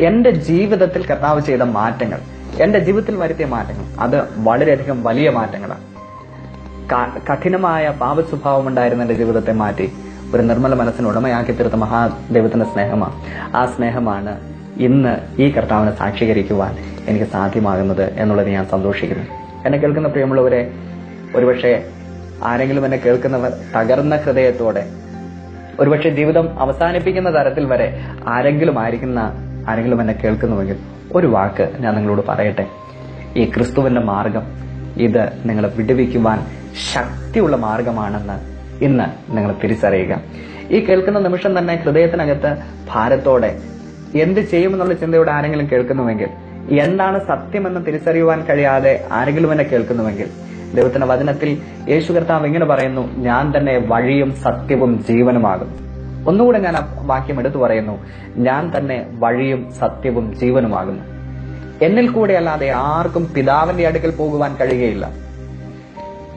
Speaker 1: എന്റെ ജീവിതത്തിൽ കർത്താവ് ചെയ്ത മാറ്റങ്ങൾ, എന്റെ ജീവിതത്തിൽ വരുത്തിയ മാറ്റങ്ങൾ, അത് വളരെയധികം വലിയ മാറ്റങ്ങളാണ്. കഠിനമായ പാപസ്വഭാവം ഉണ്ടായിരുന്ന എന്റെ ജീവിതത്തെ മാറ്റി ഒരു നിർമ്മല മനസ്സിന് ഉടമയാക്കി തീർത്ത മഹാദൈവത്തിന്റെ സ്നേഹമാണ്. ആ സ്നേഹമാണ് ഇന്ന് ഈ കർത്താവിനെ സാക്ഷീകരിക്കുവാൻ എനിക്ക് സാധ്യമാകുന്നത് എന്നുള്ളത് ഞാൻ സന്തോഷിക്കുന്നു. എന്നെ കേൾക്കുന്ന പ്രിയമുള്ളവരെ, ഒരുപക്ഷെ ആരെങ്കിലും എന്നെ കേൾക്കുന്നവർ തകർന്ന ഹൃദയത്തോടെ, ഒരുപക്ഷെ ജീവിതം അവസാനിപ്പിക്കുന്ന തരത്തിൽ വരെ ആരെങ്കിലും എന്നെ കേൾക്കുന്നുവെങ്കിൽ ഒരു വാക്ക് ഞാൻ നിങ്ങളോട് പറയട്ടെ. ഈ ക്രിസ്തുവിന്റെ മാർഗം, ഇത് നിങ്ങളെ വിടുവിക്കുവാൻ ശക്തിയുള്ള മാർഗമാണെന്ന് ഇന്ന് നിങ്ങൾ തിരിച്ചറിയുക. ഈ കേൾക്കുന്ന നിമിഷം തന്നെ ഹൃദയത്തിനകത്ത് ഭാരത്തോടെ എന്ത് ചെയ്യുമെന്നുള്ള ചിന്തയോടെ ആരെങ്കിലും കേൾക്കുന്നുവെങ്കിൽ, എന്താണ് സത്യമെന്ന് തിരിച്ചറിയുവാൻ കഴിയാതെ ആരെങ്കിലും എന്നെ കേൾക്കുന്നുവെങ്കിൽ, ദൈവത്തിന്റെ വചനത്തിൽ യേശു കർത്താവ് ഇങ്ങനെ പറയുന്നു, ഞാൻ തന്നെ വഴിയും സത്യവും ജീവനുമാകും. ഒന്നുകൂടെ ഞാൻ ആ വാക്യം എടുത്തു പറയുന്നു, ഞാൻ തന്നെ വഴിയും സത്യവും ജീവനുമാകുന്നു. എന്നിൽ കൂടെ അല്ലാതെ ആർക്കും പിതാവിന്റെ അടുക്കൽ പോകുവാൻ കഴിയുകയില്ല.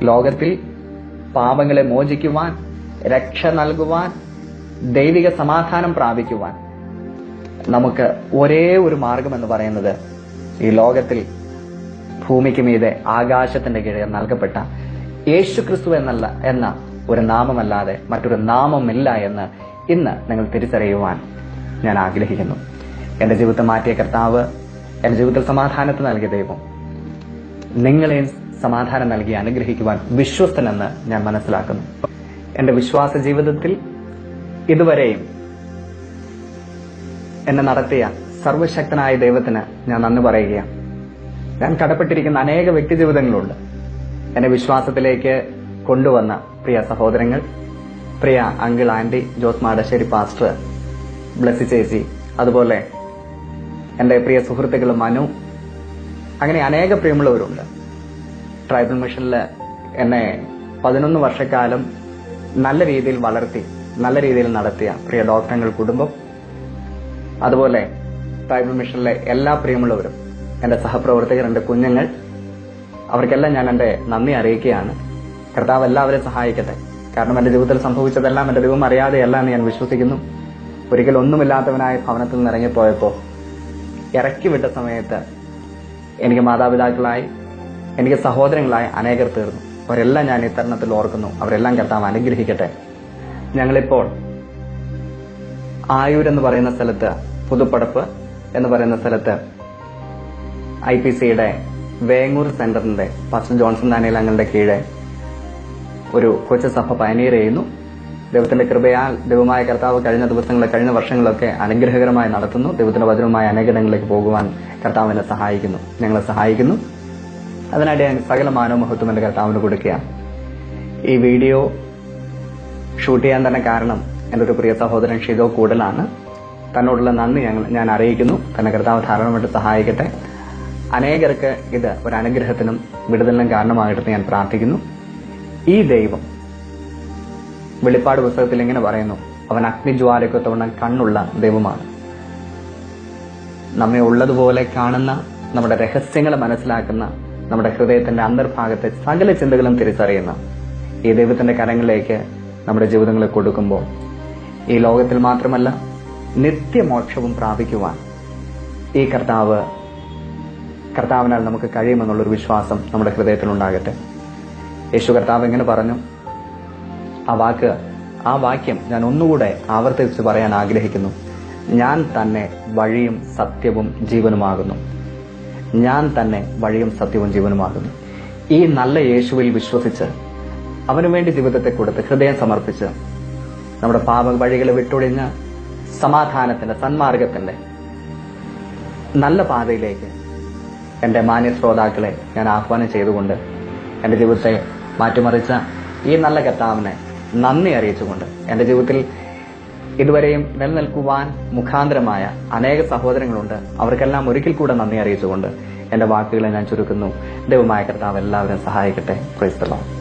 Speaker 1: ലോകത്തിൽ പാപങ്ങളെ മോചിക്കുവാൻ, രക്ഷ നൽകുവാൻ, ദൈവിക സമാധാനം പ്രാപിക്കുവാൻ നമുക്ക് ഒരേ ഒരു മാർഗം എന്ന് പറയുന്നത് ഈ ലോകത്തിൽ ഭൂമിക്ക് മീതെ ആകാശത്തിന്റെ കീഴിൽ നൽകപ്പെട്ട യേശു ക്രിസ്തു എന്ന ഒരു നാമമല്ലാതെ മറ്റൊരു നാമമില്ല എന്ന് ഇന്ന് നിങ്ങൾ തിരിച്ചറിയുവാൻ ഞാൻ ആഗ്രഹിക്കുന്നു. എന്റെ ജീവിതത്തെ മാറ്റിയ കർത്താവ്, എന്റെ ജീവിതത്തിൽ സമാധാനത്തെ നൽകിയ ദൈവം നിങ്ങളെയും സമാധാനം നൽകി അനുഗ്രഹിക്കുവാൻ വിശ്വസ്തനെന്ന് ഞാൻ മനസ്സിലാക്കുന്നു. എന്റെ വിശ്വാസ ജീവിതത്തിൽ ഇതുവരെയും എന്നെ നടത്തിയ സർവശക്തനായ ദൈവത്തിന് ഞാൻ നന്ദി പറയുകയാണ്. ഞാൻ കടപ്പെട്ടിരിക്കുന്ന അനേക വ്യക്തി ജീവിതങ്ങളുണ്ട്. എന്നെ വിശ്വാസത്തിലേക്ക് കൊണ്ടുവന്ന പ്രിയ സഹോദരങ്ങൾ, പ്രിയ uncle, aunty, Jose Madassery pastor, Blessy ചേച്ചി, അതുപോലെ എന്റെ പ്രിയ സുഹൃത്തുക്കൾ മനു, അങ്ങനെ അനേക പ്രിയമുള്ളവരുണ്ട്. ട്രൈബൽ മിഷനിൽ എന്നെ 11 വർഷക്കാലം നല്ല രീതിയിൽ വളർത്തി, നല്ല രീതിയിൽ നടത്തിയ പ്രിയ ഡോക്ടറങ്ങൾ കുടുംബം, അതുപോലെ ട്രൈബൽ മിഷനിലെ എല്ലാ പ്രിയമുള്ളവരും, എന്റെ സഹപ്രവർത്തകർ, എന്റെ കുഞ്ഞുങ്ങൾ, അവർക്കെല്ലാം ഞാൻ എന്റെ നന്ദി അറിയിക്കുകയാണ്. കർത്താവ് എല്ലാവരെയും സഹായിക്കട്ടെ. കാരണം എന്റെ ജീവിതത്തിൽ സംഭവിച്ചതെല്ലാം എന്റെ ദൈവം അറിയാതെയല്ല എന്ന് ഞാൻ വിശ്വസിക്കുന്നു. ഒരിക്കൽ ഒന്നുമില്ലാത്തവനായ ഭവനത്തിൽ നിന്ന് ഇറങ്ങിപ്പോയപ്പോൾ ഇറക്കി വിട്ട സമയത്ത് എനിക്ക് മാതാപിതാക്കളായി, എനിക്ക് സഹോദരങ്ങളായ അനേകർ തീർന്നു. അവരെല്ലാം ഞാൻ ഈ തരുണത്തിൽ ഓർക്കുന്നു. അവരെല്ലാം കർത്താവ് അനുഗ്രഹിക്കട്ടെ. ഞങ്ങളിപ്പോൾ ആയൂർ എന്ന് പറയുന്ന സ്ഥലത്ത്, പുതുപ്പടപ്പ് എന്ന് പറയുന്ന സ്ഥലത്ത് IPCയുടെ വേങ്ങൂർ സെന്ററിന്റെ പാസ്റ്റർ ജോൺസൺ ദാനിയേൽ അങ്ങളുടെ കീഴെ ഒരു കൊച്ചു സഭ പയനീർ ചെയ്യുന്നു. ദൈവത്തിന്റെ കൃപയാൽ ദൈവമായ കർത്താവ് കഴിഞ്ഞ വർഷങ്ങളൊക്കെ അനുഗ്രഹകരമായി നടത്തുന്നു. ദൈവത്തിന്റെ വചനവുമായി അനേകങ്ങളിലേക്ക് പോകുവാൻ കർത്താവ് എന്നെ സഹായിക്കുന്നു, ഞങ്ങളെ സഹായിക്കുന്നു. അതിനായിട്ട് ഞാൻ സകല മാനവമഹത്വം എന്റെ കർത്താവിന് കൊടുക്കുകയാണ്. ഈ വീഡിയോ ഷൂട്ട് ചെയ്യാൻ തന്നെ കാരണം എൻ്റെ ഒരു പ്രിയ സഹോദരൻ ഷിജോ കൂടലാണ്. തന്നോടുള്ള നന്ദി ഞാൻ അറിയിക്കുന്നു. തന്നെ കർത്താവ് ധാരാളമായിട്ട് സഹായിക്കട്ടെ. അനേകർക്ക് ഇത് ഒരു അനുഗ്രഹത്തിനും വിടുതലിനും കാരണമാകട്ടെ ഞാൻ പ്രാർത്ഥിക്കുന്നു. ഈ ദൈവം വെളിപ്പാട് പുസ്തകത്തിൽ ഇങ്ങനെ പറയുന്നു, അവൻ അഗ്നിജ്വാലയ്ക്കൊത്തവണ്ണം കണ്ണുള്ള ദൈവമാണ്. നമ്മെ ഉള്ളതുപോലെ കാണുന്ന, നമ്മുടെ രഹസ്യങ്ങളെ മനസ്സിലാക്കുന്ന, നമ്മുടെ ഹൃദയത്തിന്റെ അന്തർഭാഗത്തെ സകല ചിന്തകളും തിരിച്ചറിയുന്ന ഈ ദൈവത്തിന്റെ കരങ്ങളിലേക്ക് നമ്മുടെ ജീവിതങ്ങളെ കൊടുക്കുമ്പോൾ ഈ ലോകത്തിൽ മാത്രമല്ല നിത്യമോക്ഷവും പ്രാപിക്കുവാൻ ഈ കർത്താവിനാൽ നമുക്ക് കഴിയുമെന്നുള്ളൊരു വിശ്വാസം നമ്മുടെ ഹൃദയത്തിൽ ഉണ്ടാകട്ടെ. യേശു കർത്താവ് എങ്ങനെ പറഞ്ഞു? ആ വാക്യം ഞാൻ ഒന്നുകൂടെ ആവർത്തിച്ച് പറയാൻ ആഗ്രഹിക്കുന്നു. ഞാൻ തന്നെ വഴിയും സത്യവും ജീവനുമാകുന്നു. ഞാൻ തന്നെ വഴിയും സത്യവും ജീവനുമാകുന്നു. ഈ നല്ല യേശുവിൽ വിശ്വസിച്ച് അവനു വേണ്ടി ജീവിതത്തെ കൊടുത്ത് ഹൃദയം സമർപ്പിച്ച് നമ്മുടെ പാപ വഴികളെ വിട്ടൊഴിഞ്ഞ് സമാധാനത്തിന്റെ, സന്മാർഗത്തിന്റെ നല്ല പാതയിലേക്ക് എന്റെ മാന്യ ശ്രോതാക്കളെ ഞാൻ ആഹ്വാനം ചെയ്തുകൊണ്ട് എന്റെ ജീവിതത്തെ മാറ്റിമറിച്ച ഈ നല്ല കർത്താവിനെ നന്ദി അറിയിച്ചുകൊണ്ട് എന്റെ ജീവിതത്തിൽ ഇതുവരെയും നിലനിൽക്കുവാൻ മുഖാന്തരമായ അനേക സഹോദരങ്ങളുണ്ട്. അവർക്കെല്ലാം ഒരിക്കൽ കൂടെ നന്ദി അറിയിച്ചുകൊണ്ട് എന്റെ വാക്കുകളെ ഞാൻ ചുരുക്കുന്നു. ദൈവമായ കർത്താവ് എല്ലാവരും സഹായിക്കട്ടെ. Praise the Lord.